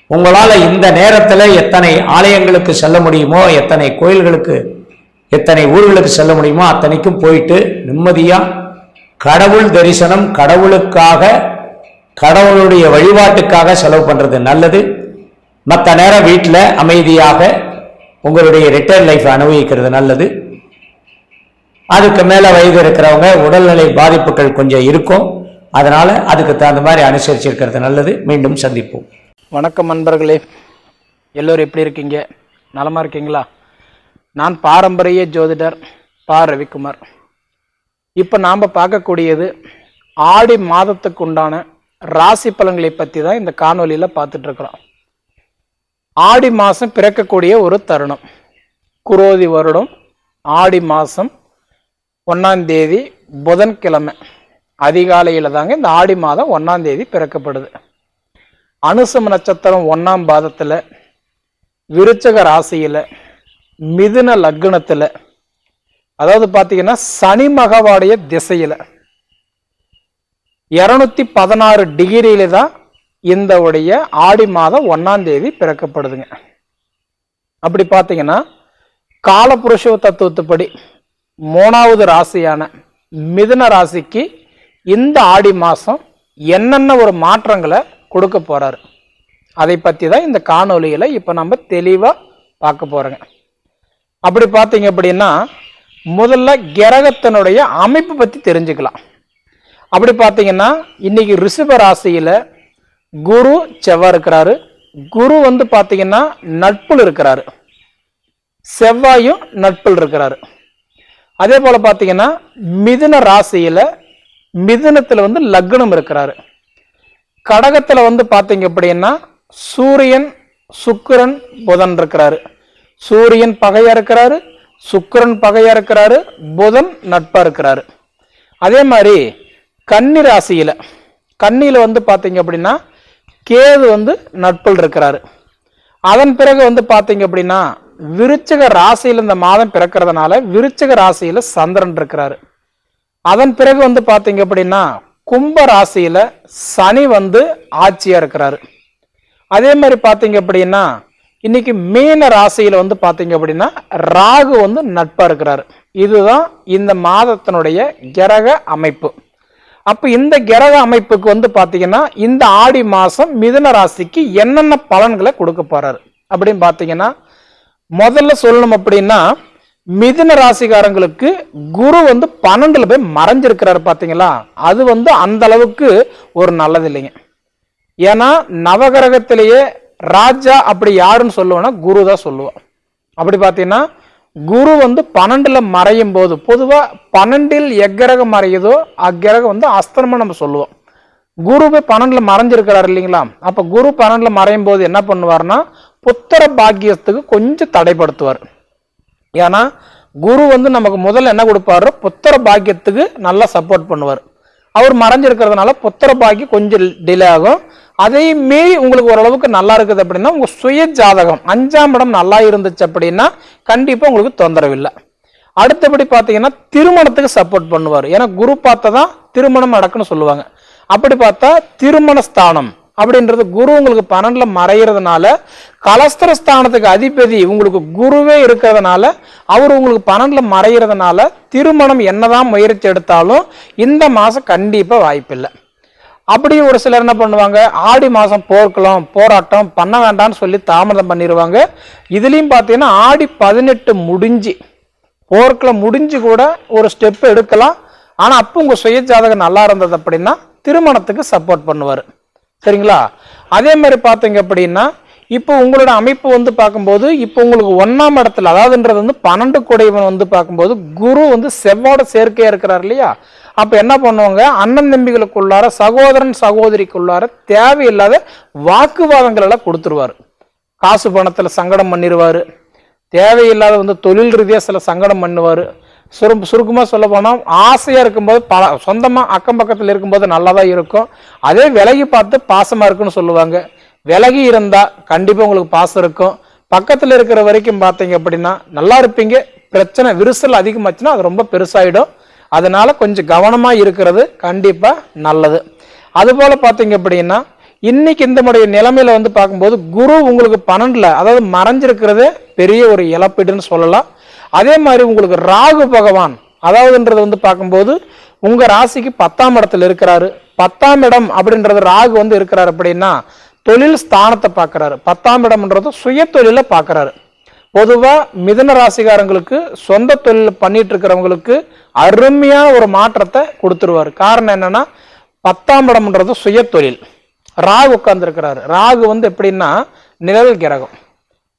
உங்களால இந்த நேரத்துல எத்தனை ஆலயங்களுக்கு செல்ல முடியுமோ, எத்தனை கோயில்களுக்கு, எத்தனை ஊர்களுக்கு செல்ல முடியுமோ அத்தனைக்கும் போயிட்டு நிம்மதியா கடவுள் தரிசனம், கடவுளுக்காக, கடவுளுடைய வழிபாட்டுக்காக செலவு பண்றது நல்லது. மற்ற நேரம் வீட்டில் அமைதியாக உங்களுடைய ரிட்டையர் லைஃப் அனுபவிக்கிறது நல்லது. அதுக்கு மேல வயது இருக்கிறவங்க உடல்நிலை பாதிப்புகள் கொஞ்சம் இருக்கும், அதனால அதுக்கு தகுந்த மாதிரி அனுசரிச்சிருக்கிறது நல்லது. மீண்டும் சந்திப்போம். வணக்கம் நண்பர்களே, எல்லோரும் எப்படி இருக்கீங்க? நலமா இருக்கீங்களா? நான் பாரம்பரிய ஜோதிடர் பா. ரவிக்குமார். இப்போ நாம் பார்க்கக்கூடியது ஆடி மாதத்துக்கு உண்டான ராசி பலன்களை பற்றி தான் இந்த காணொலியில் பார்த்துட்டு இருக்கிறோம். ஆடி மாதம் பிறக்கக்கூடிய ஒரு தருணம். குரோதி வருடம் ஆடி மாதம் 1ஆம் தேதி புதன்கிழமை அதிகாலையில் தாங்க இந்த ஆடி மாதம் 1ஆம் தேதி பிறக்கப்படுது. அனுசம் நட்சத்திரம் 1ஆம் பாதத்தில், விருச்சக ராசியில், மிதுன லக்னத்தில், அதாவது பார்த்தீங்கன்னா சனி மகவாடைய திசையில் 216 டிகிரியில தான் இந்த உடைய ஆடி மாதம் 1ஆம் தேதி பிறக்கப்படுதுங்க. அப்படி பார்த்தீங்கன்னா காலபுருஷ தத்துவத்துப்படி 3வது ராசியான மிதுன ராசிக்கு இந்த ஆடி மாதம் என்னென்ன ஒரு மாற்றங்களை கொடுக்க போறாரு அதை பற்றி தான் இந்த காணொலியில் இப்போ நம்ம தெளிவாக பார்க்க போறோங்க. அப்படி பார்த்தீங்க அப்படின்னா முதல்ல கிரகத்தினுடைய அமைப்பு பற்றி தெரிஞ்சுக்கலாம். அப்படி பார்த்தீங்கன்னா இன்னைக்கு ரிஷப ராசியில் குரு செவ்வாய் இருக்கிறாரு. குரு பார்த்தீங்கன்னா நட்பில் இருக்கிறாரு, செவ்வாயும் நட்பில் இருக்கிறாரு. அதே போல பார்த்தீங்கன்னா மிதுன ராசியில் மிதுனத்தில் லக்னம் இருக்கிறாரு. கடகத்தில் பார்த்தீங்க அப்படின்னா சூரியன், சுக்கிரன், புதன் இருக்கிறாரு. சூரியன் பகையா இருக்கிறாரு, சுக்கிரன் பகையா இருக்கிறாரு, புதன் நட்பா இருக்கிறாரு. அதே மாதிரி கன்னி ராசியில கன்னியில பார்த்தீங்க அப்படின்னா கேது நட்பில் இருக்கிறாரு. அதன் பிறகு பார்த்தீங்க அப்படின்னா விருச்சிக ராசியில் இந்த மாதம் பிறக்கிறதுனால விருச்சிக ராசியில சந்திரன் இருக்கிறாரு. அதன் பிறகு பார்த்தீங்க அப்படின்னா கும்ப ராசியில சனி ஆட்சியா இருக்கிறாரு. அதே மாதிரி பார்த்தீங்க அப்படின்னா இன்னைக்கு மீன ராசியில பார்த்தீங்க அப்படின்னா ராகு நட்பா இருக்கிறாரு. இதுதான் இந்த மாதத்தினுடைய கிரக அமைப்பு. அப்ப இந்த கிரக அமைப்புக்கு பார்த்தீங்கன்னா இந்த ஆடி மாசம் மிதுன ராசிக்கு என்னென்ன பலன்களை கொடுக்க போறாரு அப்படின்னு பார்த்தீங்கன்னா முதல்ல சொல்லணும் அப்படின்னா மிதுன ராசிக்காரங்களுக்கு குரு வந்து 12ல் போய் மறைஞ்சிருக்கிறாரு பாத்தீங்களா, அது வந்து அந்த அளவுக்கு ஒரு நல்லது இல்லைங்க. ஏன்னா நவகிரகத்திலேயே ராஜா அப்படி யாருன்னு சொல்லுவோம்னா குரு தான் சொல்லுவோம். அப்படி பார்த்தீங்கன்னா குரு வந்து 12ல் மறையும் போது, பொதுவாக 12ல் எக்கிரகம் மறையுதோ அக்கிரகம் வந்து அஸ்தமனம் நம்ம சொல்லுவோம். குரு போய் 12ல் மறைஞ்சிருக்கிறாரு இல்லைங்களா, அப்போ குரு 12ல் மறையும் போது என்ன பண்ணுவார்னா புத்திர பாக்கியத்துக்கு கொஞ்சம் தடைப்படுத்துவார். ஏன்னா குரு வந்து நமக்கு முதல்ல என்ன கொடுப்பாரு, புத்திர பாக்கியத்துக்கு நல்லா சப்போர்ட் பண்ணுவார். அவர் மறைஞ்சிருக்கிறதுனால புத்திர பாக்கியம் கொஞ்சம் டிலே ஆகும். அதை மீறி உங்களுக்கு ஓரளவுக்கு நல்லா இருக்குது அப்படின்னா உங்க சுய ஜாதகம் 5ஆம் இடம் நல்லா இருந்துச்சு அப்படின்னா கண்டிப்பா உங்களுக்கு தொந்தரவு இல்லை. அடுத்தபடி பார்த்தீங்கன்னா திருமணத்துக்கு சப்போர்ட் பண்ணுவார். ஏன்னா குரு பார்த்தா தான் திருமணம் நடக்குன்னு சொல்லுவாங்க. அப்படி பார்த்தா திருமண ஸ்தானம் அப்படின்றது குரு உங்களுக்கு 12ல் மறைகிறதுனால கலஸ்திரஸ்தானத்துக்கு அதிபதி உங்களுக்கு குருவே இருக்கிறதுனால அவர் உங்களுக்கு 12ல் மறைகிறதுனால திருமணம் என்னதான் முயற்சி எடுத்தாலும் இந்த மாசம் கண்டிப்பா வாய்ப்பில்லை. அப்படி ஒரு சிலர் என்ன பண்ணுவாங்க, ஆடி மாசம் போர்க்கலாம் போராட்டம் பண்ண வேண்டாம்னு சொல்லி தாமதம் பண்ணிடுவாங்க. இதுலயும் பார்த்தீங்கன்னா ஆடி 18 முடிஞ்சு போர்க்களம் முடிஞ்சு கூட ஒரு ஸ்டெப் எடுக்கலாம். ஆனா அப்போ உங்க சுய ஜாதகம் நல்லா இருந்தது அப்படின்னா திருமணத்துக்கு சப்போர்ட் பண்ணுவார். சரிங்களா? அதே மாதிரி பார்த்தீங்க அப்படின்னா இப்போ உங்களோட அமைப்பு வந்து பார்க்கும்போது இப்போ உங்களுக்கு 1ஆம் இடத்துல, அதாவதுன்றது வந்து 12 குடைவன் வந்து பார்க்கும்போது குரு வந்து செவ்வாயோட சேர்க்கையா இருக்கிறார் இல்லையா, அப்ப என்ன பண்ணுவாங்க, அண்ணன் தம்பிகளுக்குள்ளார சகோதரன் சகோதரிக்குள்ளார தேவையில்லாத வாக்குவாதங்கள் எல்லாம் கொடுத்துருவாரு. காசு பணத்துல சங்கடம் பண்ணிடுவாரு, தேவையில்லாத வந்து தொழில் ரீதியா சில சங்கடம் பண்ணுவாரு. சுருக்கமாக சொல்ல போனால் ஆசையா இருக்கும்போது சொந்தமா அக்கம் பக்கத்தில் இருக்கும்போது நல்லா தான் இருக்கும். அதே விலகி பார்த்து பாசமா இருக்குன்னு சொல்லுவாங்க. விலகி இருந்தா கண்டிப்பா உங்களுக்கு பாசம் இருக்கும். பக்கத்துல இருக்கிற வரைக்கும் பார்த்தீங்க அப்படின்னா நல்லா இருப்பீங்க. பிரச்சனை விரிசல் அதிகமாச்சுன்னா அது ரொம்ப பெருசாயிடும். அதனால கொஞ்சம் கவனமா இருக்கிறது கண்டிப்பா நல்லது. அது போல பார்த்தீங்க அப்படின்னா இன்னைக்கு இந்த முறைய நிலைமையில வந்து பார்க்கும்போது குரு உங்களுக்கு 12ல் அதாவது மறைஞ்சிருக்கிறது பெரிய ஒரு இழப்பீடுன்னு சொல்லலாம். அதே மாதிரி உங்களுக்கு ராகு பகவான் அதாவதுன்றது வந்து பார்க்கும்போது உங்க ராசிக்கு 10ஆம் இடத்துல இருக்கிறாரு. 10ஆம் இடம் அப்படின்றது ராகு வந்து இருக்கிறாரு அப்படின்னா தொழில் ஸ்தானத்தை பார்க்கிறாரு. 10ஆம் இடம்ன்றது சுய தொழில பார்க்கிறாரு. பொதுவா மிதுன ராசிக்காரங்களுக்கு சொந்த தொழில் பண்ணிட்டு இருக்கிறவங்களுக்கு அருமையான ஒரு மாற்றத்தை கொடுத்துருவாரு. காரணம் என்னன்னா 10ஆம் இடம்ன்றது சுய தொழில். ராகு உட்கார்ந்து இருக்கிறாரு. ராகு வந்து எப்படின்னா நிழல் கிரகம்,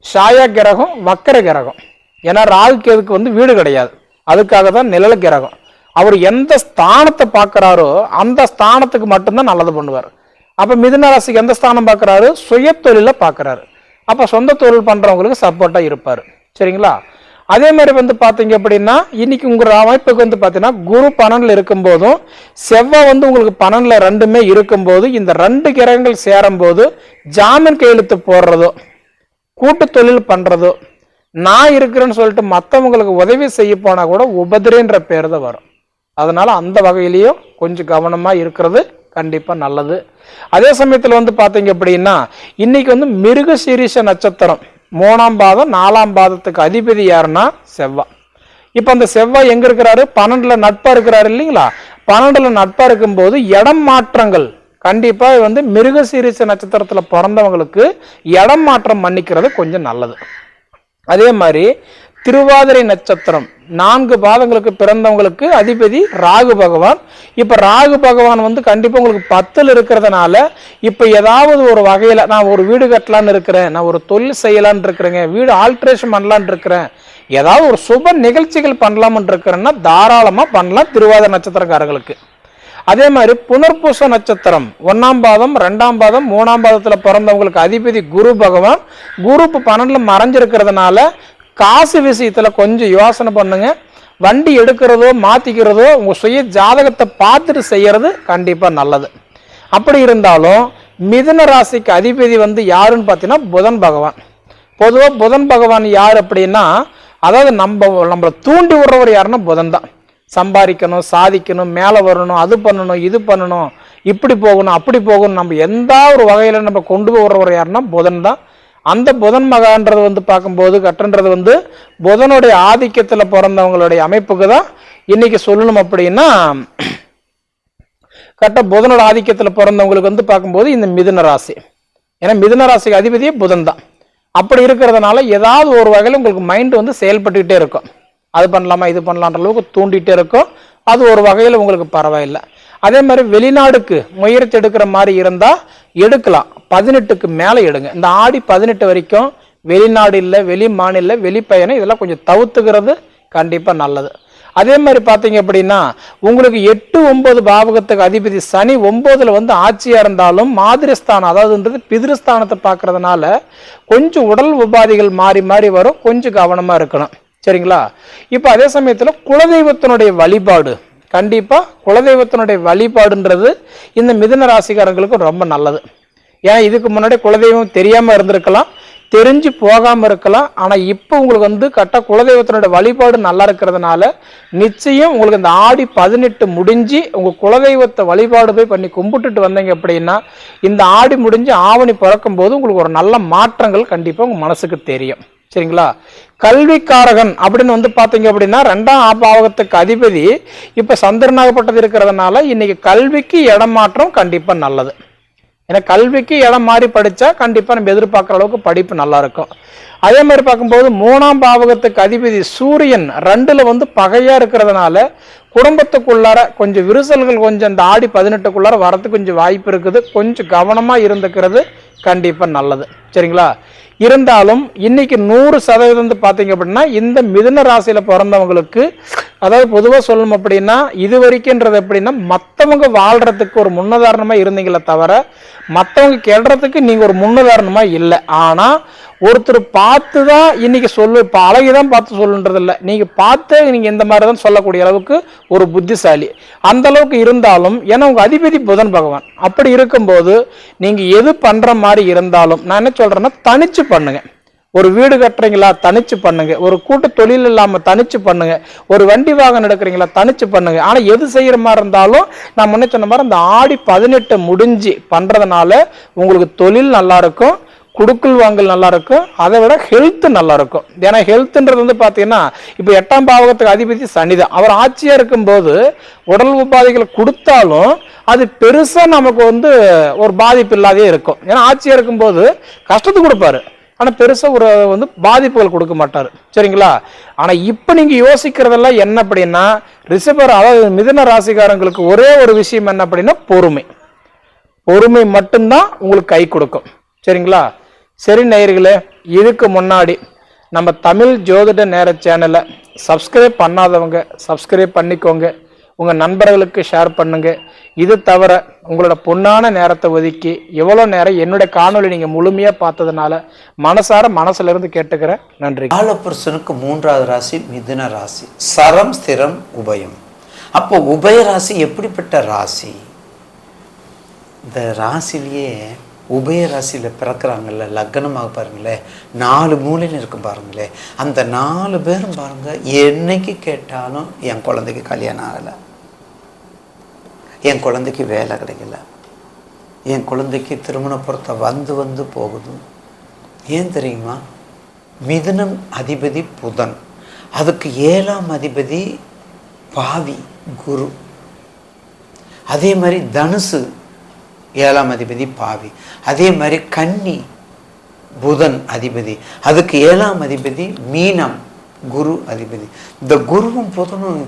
சாயா கிரகம், வக்கர கிரகம். ஏன்னா ராகு கேதுக்கு வந்து வீடு கிடையாது, அதுக்காக தான் நிழல் கிரகம். அவர் எந்த ஸ்தானத்தை பார்க்கிறாரோ அந்த ஸ்தானத்துக்கு மட்டும்தான் நல்லது பண்ணுவார். அப்ப மிதுன ராசிக்கு எந்த ஸ்தானம் பார்க்கிறாரு, சுய தொழில பார்க்கிறாரு. அப்ப சொந்த தொழில் பண்றவங்களுக்கு சப்போர்ட்டா இருப்பாரு. சரிங்களா? அதே மாதிரி வந்து பாத்தீங்க அப்படின்னா இன்னைக்கு உங்க அமைப்புக்கு வந்து பாத்தீங்கன்னா குரு 12ல் இருக்கும் போதும் செவ்வாய் வந்து உங்களுக்கு 12ல் ரெண்டுமே இருக்கும் போது இந்த 2 கிரகங்கள் சேரும் போது ஜாமீன் கையெழுத்து போடுறதோ கூட்டு தொழில் பண்றதோ நான் இருக்கிறேன்னு சொல்லிட்டு மற்றவங்களுக்கு உதவி செய்ய போனா கூட உபதிரன்ற பேர் தான் வரும். அதனால அந்த வகையிலையும் கொஞ்சம் கவனமா இருக்கிறது கண்டிப்பா நல்லது. அதே சமயத்துல வந்து பாத்தீங்க அப்படின்னா இன்னைக்கு வந்து மிருகசீரிஷ நட்சத்திரம் 3ஆம் பாதம் 4ஆம் பாதத்துக்கு அதிபதி யாருன்னா செவ்வாய். இப்ப அந்த செவ்வாய் எங்க இருக்கிறாரு, 12ல் நட்பா இருக்கிறாரு இல்லைங்களா. 12ல் நட்பா இருக்கும் போது இடம் மாற்றங்கள் கண்டிப்பா வந்து மிருகசீரிஷ நட்சத்திரத்துல பிறந்தவங்களுக்கு இடம் மாற்றம் பண்ணிக்கிறது கொஞ்சம் நல்லது. அதே மாதிரி திருவாதிரை நட்சத்திரம் 4 பாதங்களுக்கு பிறந்தவங்களுக்கு அதிபதி ராகு பகவான். இப்ப ராகு பகவான் வந்து கண்டிப்பா உங்களுக்கு 10ல் இருக்கிறதுனால இப்ப ஏதாவது ஒரு வகையில நான் ஒரு வீடு கட்டலான்னு இருக்கிறேன், நான் ஒரு தொழில் செய்யலான்னு இருக்கிறேங்க, வீடு ஆல்ட்ரேஷன் பண்ணலான்னு இருக்கிறேன், ஏதாவது ஒரு சுப நிகழ்ச்சிகள் பண்ணலாம்னு இருக்கிறேன்னா தாராளமா பண்ணலாம் திருவாதிரை நட்சத்திரக்காரர்களுக்கு. அதே மாதிரி புனர்பூச நட்சத்திரம் 1ஆம் பாதம் 2ஆம் பாதம் 3ஆம் பாதத்துல பிறந்தவங்களுக்கு அதிபதி குரு பகவான். குரு 12ல் மறைஞ்சிருக்கிறதுனால காசு விஷயத்துல கொஞ்சம் யோசனை பண்ணுங்க. வண்டி எடுக்கிறதோ மாத்திக்கிறதோ உங்க சுய ஜாதகத்தை பார்த்துட்டு செய்யறது கண்டிப்பா நல்லது. அப்படி இருந்தாலும் மிதுன ராசிக்கு அதிபதி வந்து யாருன்னு பார்த்தீங்கன்னா புதன் பகவான். பொதுவா புதன் பகவான் யார் அப்படின்னா அதாவது நம்மளை தூண்டி விடுறவர் யாருன்னா புதன் தான். சம்பாதிக்கணும், சாதிக்கணும், மேலே வரணும், அது பண்ணணும், இது பண்ணணும், இப்படி போகணும், அப்படி போகணும், நம்ம எந்த ஒரு வகையில நம்ம கொண்டு போடுறவர் யாருன்னா புதன் தான். அந்த புதன் மகான்றது வந்து பார்க்கும்போது கட்டுன்றது வந்து புதனுடைய ஆதிக்கத்துல பிறந்தவங்களுடைய அமைப்புக்கு தான் இன்னைக்கு சொல்லணும். அப்படின்னா கட்ட புதனோட ஆதிக்கத்துல பிறந்தவங்களுக்கு வந்து பார்க்கும்போது இந்த மிதுன ராசி, ஏன்னா மிதுன ராசிக்கு அதிபதியே புதன் தான். அப்படி இருக்கிறதுனால ஏதாவது ஒரு வகையில் உங்களுக்கு மைண்ட் வந்து செயல்பட்டுக்கிட்டே இருக்கும். அது பண்ணலாமா இது பண்ணலான்ற அளவுக்கு தூண்டிகிட்டே இருக்கும். அது ஒரு வகையில் உங்களுக்கு பரவாயில்லை. அதே மாதிரி வெளிநாடுக்கு முயற்சி எடுக்கிற மாதிரி இருந்தால் எடுக்கலாம். 18க்கு மேலே எடுங்க. இந்த ஆடி 18 வரைக்கும் வெளிநாடு இல்லை, வெளி மாநில, வெளிப்பயணம் இதெல்லாம் கொஞ்சம் தவிர்த்துக்கிறது கண்டிப்பாக நல்லது. அதே மாதிரி பார்த்தீங்க அப்படின்னா உங்களுக்கு 8, 9 பாவகத்துக்கு அதிபதி சனி 9ல் வந்து ஆட்சியாக இருந்தாலும் மாதிரிஸ்தானம், அதாவதுன்றது பிதிருஸ்தானத்தை பார்க்கறதுனால கொஞ்சம் உடல் உபாதைகள் மாறி மாறி வரும். கொஞ்சம் கவனமாக இருக்கணும். சரிங்களா? இப்போ அதே சமயத்தில் குலதெய்வத்தினுடைய வழிபாடு, கண்டிப்பாக குலதெய்வத்தினுடைய வழிபாடுன்றது இந்த மிதுன ராசிக்காரங்களுக்கு ரொம்ப நல்லது. ஏன்னா இதுக்கு முன்னாடி குலதெய்வம் தெரியாமல் இருந்திருக்கலாம், தெரிஞ்சு போகாமல் இருக்கலாம். ஆனால் இப்போ உங்களுக்கு வந்து கரெக்டாக குலதெய்வத்தினுடைய வழிபாடு நல்லா இருக்கிறதுனால நிச்சயம் உங்களுக்கு இந்த ஆடி 18 முடிஞ்சு உங்கள் குலதெய்வத்தை வழிபாடு போய் பண்ணி கும்பிட்டுட்டு வந்தீங்க அப்படின்னா இந்த ஆடி முடிஞ்சு ஆவணி பிறக்கும் போது உங்களுக்கு ஒரு நல்ல மாற்றங்கள் கண்டிப்பாக உங்கள் மனசுக்கு தெரியும். சரிங்களா? கல்விக்காரகன் அப்படின்னு வந்து பார்த்தீங்க அப்படின்னா 2ஆம் பாவகத்துக்கு அதிபதி இப்போ சந்திரனாகப்பட்டது இருக்கிறதுனால இன்னைக்கு கல்விக்கு இடமாற்றம் கண்டிப்பாக நல்லது. ஏன்னா கல்விக்கு இடம் மாறி படித்தா கண்டிப்பாக நம்ம எதிர்பார்க்குற அளவுக்கு படிப்பு நல்லா இருக்கும். அதே மாதிரி பார்க்கும்போது 3ஆம் பாவகத்துக்கு அதிபதி சூரியன் 2ல் வந்து பகையாக இருக்கிறதுனால குடும்பத்துக்குள்ளார கொஞ்சம் விரிசல்கள் கொஞ்சம் இந்த ஆடி 18க்குள்ளார வரதுக்கு கொஞ்சம் வாய்ப்பு இருக்குது. கொஞ்சம் கவனமாக இருந்துக்கிறது கண்டிப்பாக நல்லது. சரிங்களா? இருந்தாலும் இன்னைக்கு 100% பார்த்தீங்க அப்படின்னா இந்த மிதுன ராசியில் பிறந்தவங்களுக்கு, அதாவது பொதுவாக சொல்லணும் அப்படின்னா இது வரைக்கும்ன்றது எப்படின்னா மற்றவங்க வாழ்கிறதுக்கு ஒரு முன்னுதாரணமாக இருந்தீங்களே தவிர மற்றவங்க கெடுறதுக்கு நீங்கள் ஒரு முன்னுதாரணமாக இல்லை. ஆனால் ஒருத்தர் பார்த்து தான் இன்னைக்கு இப்போ அழகிதான் பார்த்து சொல்லுன்றது இல்லை, நீங்கள் பார்த்து நீங்கள் இந்த மாதிரி தான் சொல்லக்கூடிய அளவுக்கு ஒரு புத்திசாலி அந்த அளவுக்கு இருந்தாலும், ஏன்னா உங்கள் அதிபதி புதன் பகவான். அப்படி இருக்கும்போது நீங்கள் எது பண்ணுற மாதிரி இருந்தாலும் நான் என்ன சொல்கிறேன்னா தனிச்சு பண்ணுங்க. ஒரு வீடு கட்டுறீங்களா தனிச்சு பண்ணுங்க, ஒரு கூட்டு தொழில் இல்லாமல் தனிச்சு பண்ணுங்க, ஒரு வண்டி வாகனம் எடுக்கிறீங்களா தனிச்சு பண்ணுங்க. ஆனால் எது செய்கிற மாதிரி இருந்தாலும் நான் முன்ன சொன்ன மாதிரி இந்த ஆடி 18 முடிஞ்சு பண்ணுறதுனால உங்களுக்கு தொழில் நல்லா இருக்கும், குடுக்கல் வாங்கல் நல்லா இருக்கும், அதை விட ஹெல்த் நல்லா இருக்கும். ஏன்னா ஹெல்த்ன்றது வந்து பார்த்தீங்கன்னா இப்போ 8ஆம் பாவகத்துக்கு அதிபதி சனிதான். அவர் ஆட்சியாக இருக்கும்போது உடல் உபாதைகள் கொடுத்தாலும் அது பெருசாக நமக்கு வந்து ஒரு பாதிப்பு இல்லாதே இருக்கும். ஏன்னா ஆட்சியாக இருக்கும்போது கஷ்டத்தை கொடுப்பாரு, ஆனால் பெருசாக ஒரு வந்து பாதிப்புகள் கொடுக்க மாட்டார். சரிங்களா? ஆனால் இப்போ நீங்கள் யோசிக்கிறதெல்லாம் என்ன அப்படின்னா ரிஷபர், அதாவது மிதுன ராசிக்காரங்களுக்கு ஒரே ஒரு விஷயம் என்ன அப்படின்னா பொறுமை. பொறுமை மட்டும்தான் உங்களுக்கு கை கொடுக்கும். சரிங்களா? சரி நேயர்களே, இதுக்கு முன்னாடி நம்ம தமிழ் ஜோதிட நேர சேனலை சப்ஸ்கிரைப் பண்ணாதவங்க சப்ஸ்கிரைப் பண்ணிக்கோங்க, உங்கள் நண்பர்களுக்கு ஷேர் பண்ணுங்க. இது தவிர உங்களோட பொன்னான நேரத்தை ஒதுக்கி எவ்வளோ நேரம் என்னுடைய காணொலி நீங்கள் முழுமையாக பார்த்ததுனால மனசார மனசுலேருந்து கேட்டுக்கிறேன். நன்றி. காலபுருஷனுக்கு 3வது ராசி மிதுன ராசி, சரம் ஸ்திரம் உபயம். அப்போ உபய ராசி எப்படிப்பட்ட ராசி? இந்த ராசிலேயே உபய ராசியில் பிறக்கிறாங்கல்ல, லக்னமாக பாருங்களேன், 4 மூலையில் இருக்கும் பாருங்களேன். அந்த 4 பேரும் பாருங்க, என்னைக்கு கேட்டாலும் என் குழந்தைக்கு கல்யாணம் ஆகலை, என் குழந்தைக்கு வேலை கிடைக்கல, என் குழந்தைக்கு திருமண பொருத்த வந்து வந்து போகுது. ஏன் தெரியுமா? மிதுனம் அதிபதி புதன், அதுக்கு 7ஆம் அதிபதி பாவி குரு. அதே மாதிரி தனுசு 7ஆம் அதிபதி பாவி. அதே மாதிரி கன்னி புதன் அதிபதி, அதுக்கு 7ஆம் அதிபதி மீனம் குரு அதிபதி. இந்த குருவும் புதனும்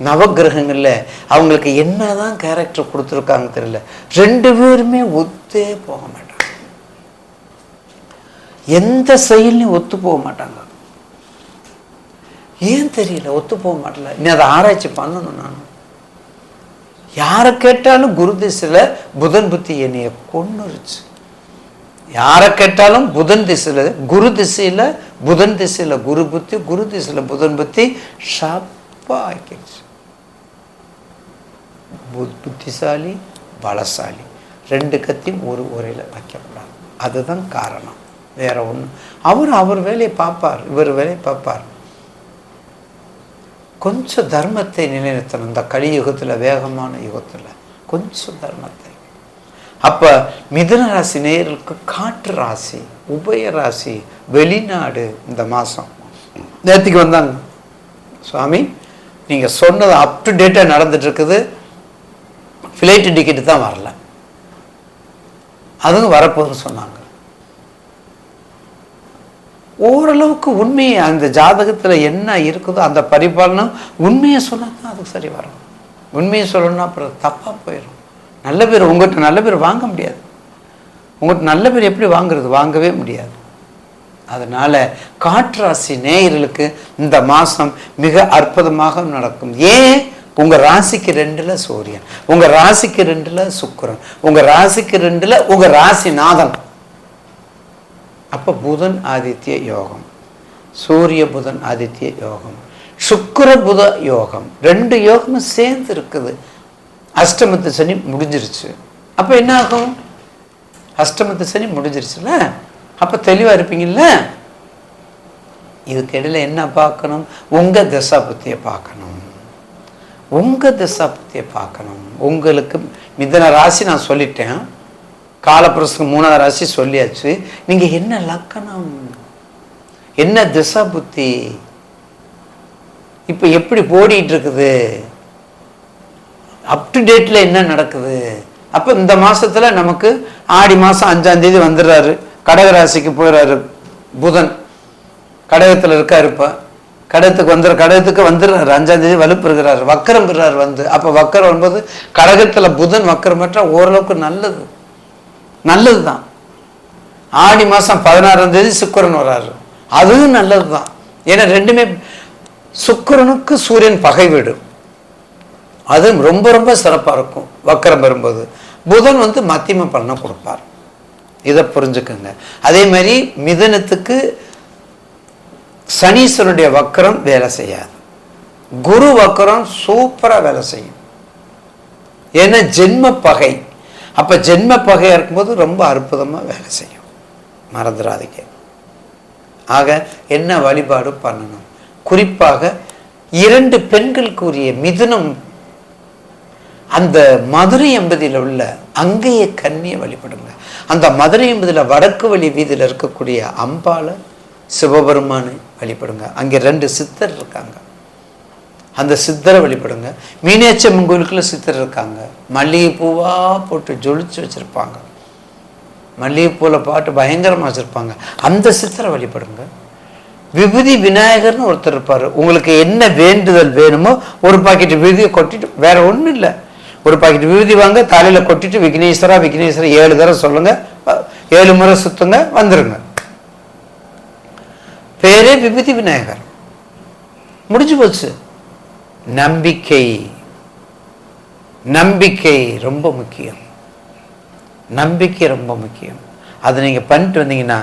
நவகிரகங்கள்ல அவங்களுக்கு என்னதான் கேரக்டர் கொடுத்துருக்காங்க தெரியல, 2 பேருமே ஒத்தே போக மாட்டாங்க, எந்த செயலையும் ஒத்து போக மாட்டாங்க. ஏன் தெரியல, ஒத்து போக மாட்டல. நீ அதை ஆராய்ச்சி பண்ணணும். நான் யாரை கேட்டாலும் குரு திசையில புதன் புத்தி என்னைய கொன்னுருச்சு. யாரை கேட்டாலும் புதன் திசையில குரு திசையில புதன் திசையில குரு புத்தி, குரு திசையில புதன் புத்தி ஷாப்பா ஆக்கிடுச்சு. புத்திசாலி பலசாலி 2 கத்தையும் ஒரு உரையில வைக்கப்படாது. அதுதான் காரணம், வேற ஒண்ணு. அவர் வேலையை பார்ப்பார், இவர் வேலையை பார்ப்பார். கொஞ்சம் தர்மத்தை நிலைநிறுத்தணும். இந்த கலியுகத்தில், வேகமான யுகத்தில் கொஞ்சம் தர்மத்தை. அப்போ மிதுன ராசி நேயர்களுக்கு காற்று ராசி, உபய ராசி, வெளிநாடு இந்த மாதம் நேற்றுக்கு வந்தாங்க. சுவாமி நீங்கள் சொன்னது அப் டு டேட்டாக நடந்துட்டு இருக்குது, ஃப்ளைட்டு டிக்கெட்டு தான் வரல, அதுவும் வரப்போகுதுன்னு சொன்னாங்க. ஓரளவுக்கு உண்மையை அந்த ஜாதகத்தில் என்ன இருக்குதோ அந்த பரிபாலனம் உண்மையை சொன்னால் தான் அதுக்கு சரி வரும். உண்மையை சொல்லணும்னா அப்புறம் தப்பாக போயிடும். நல்ல பேர் உங்கள்கிட்ட நல்ல பேர் வாங்க முடியாது. உங்கள்கிட்ட நல்ல பேர் எப்படி வாங்குறது? வாங்கவே முடியாது. அதனால் காற்றாசி நேயர்களுக்கு இந்த மாதம் மிக அற்புதமாக நடக்கும். ஏன்? உங்கள் ராசிக்கு 2ல் சூரியன், உங்கள் ராசிக்கு 2ல் சுக்கிரன், உங்கள் ராசிக்கு 2ல் உங்கள் ராசிநாதன். அப்போ புதன் ஆதித்ய யோகம், சூரிய புதன் ஆதித்ய யோகம், சுக்கிர புத யோகம், 2 யோகமும் சேர்ந்து இருக்குது. அஷ்டமத்து சனி முடிஞ்சிருச்சு. அப்போ என்ன ஆகும்? அஷ்டமத்து சனி முடிஞ்சிருச்சுல, அப்போ தெளிவாக இருப்பீங்கல்ல. இதுக்கு இடையில என்ன பார்க்கணும்? உங்கள் தசாபுத்தியை பார்க்கணும். உங்கள் தசாபுத்தியை பார்க்கணும். உங்களுக்கு மிதன ராசி நான் சொல்லிட்டேன், காலப்புருஷனுக்கு 3ஆவது ராசி சொல்லியாச்சு. நீங்கள் என்ன லக்கணம், என்ன திசா புத்தி, இப்போ எப்படி ஓடிட்டு இருக்குது, அப் டு டேட்டில் என்ன நடக்குது. அப்போ இந்த மாதத்தில் நமக்கு ஆடி மாதம் 5ஆம் தேதி வந்துடுறாரு, கடகராசிக்கு போயிடுறாரு புதன். கடகத்தில் இருக்காரு. இப்போ கடகத்துக்கு வந்துடுறாரு. 5ஆம் தேதி வலுப்பெறுகிறார், வக்கரம் பெறுறாரு வந்து. அப்போ வக்கரம் வரும்போது கடகத்தில் புதன் வக்கரம் பெற்றால் ஓரளவுக்கு நல்லது தான். ஆடி மாதம் 16ஆம் தேதி சுக்கிரன் வர்றாரு, அதுவும் நல்லது தான். ஏன்னா 2மே சுக்கிரனுக்கு சூரியன் பகை வீடு, அது ரொம்ப ரொம்ப சிறப்பாக இருக்கும். வக்கரம் வரும்போது புதன் வந்து மத்தியம பலனை கொடுப்பார். இதை புரிஞ்சுக்கோங்க. அதே மாதிரி மிதுனத்துக்கு சனீஸ்வரனுடைய வக்கரம் வேலை செய்யாது, குரு வக்கரம் சூப்பராக வேலை செய்யும். ஏன்னா ஜென்ம பகை. அப்போ ஜென்ம பகையாக இருக்கும்போது ரொம்ப அற்புதமாக வேலை செய்யும், மறந்துடாதீங்க. ஆக என்ன வழிபாடு பண்ணணும்? குறிப்பாக 2 பெண்களுக்குரிய மிதுனம், அந்த மதுரை எம்பதியில் உள்ள அங்கேய கன்னியை வழிபடுங்க. அந்த மதுரை எம்பதியில் வடக்கு வழி வீதியில் இருக்கக்கூடிய அம்பாளை சிவபெருமானை வழிபடுங்க. அங்கே 2 சித்தர் இருக்காங்க, அந்த சித்தரை வழிபடுங்க. மீனாட்சி அம்மன் கோயிலுக்குள்ள சித்தர் இருக்காங்க, மல்லிகை பூவாக போட்டு ஜொலிச்சு வச்சுருப்பாங்க, மல்லிகைப்பூவில் பாட்டு பயங்கரமாக வச்சுருப்பாங்க. அந்த சித்தரை வழிபடுங்க. விபூதி விநாயகர்னு ஒருத்தர் இருப்பார். உங்களுக்கு என்ன வேண்டுதல் வேணுமோ ஒரு பாக்கெட் விபூதியை கொட்டிட்டு, வேற ஒன்றும் இல்லை, ஒரு பாக்கெட் விபூதி வாங்க, தலையில் கொட்டிட்டு விக்னேஸ்வரா 7 தடவை சொல்லுங்க, 7 முறை சுத்துங்க, வந்துருங்க. பேரே விபூதி விநாயகர், முடிஞ்சு போச்சு. நம்பிக்கை ரொம்ப முக்கியம். நம்பிக்கை ரொம்ப முக்கியம். அதை நீங்கள் பண்ணிட்டு வந்தீங்கன்னா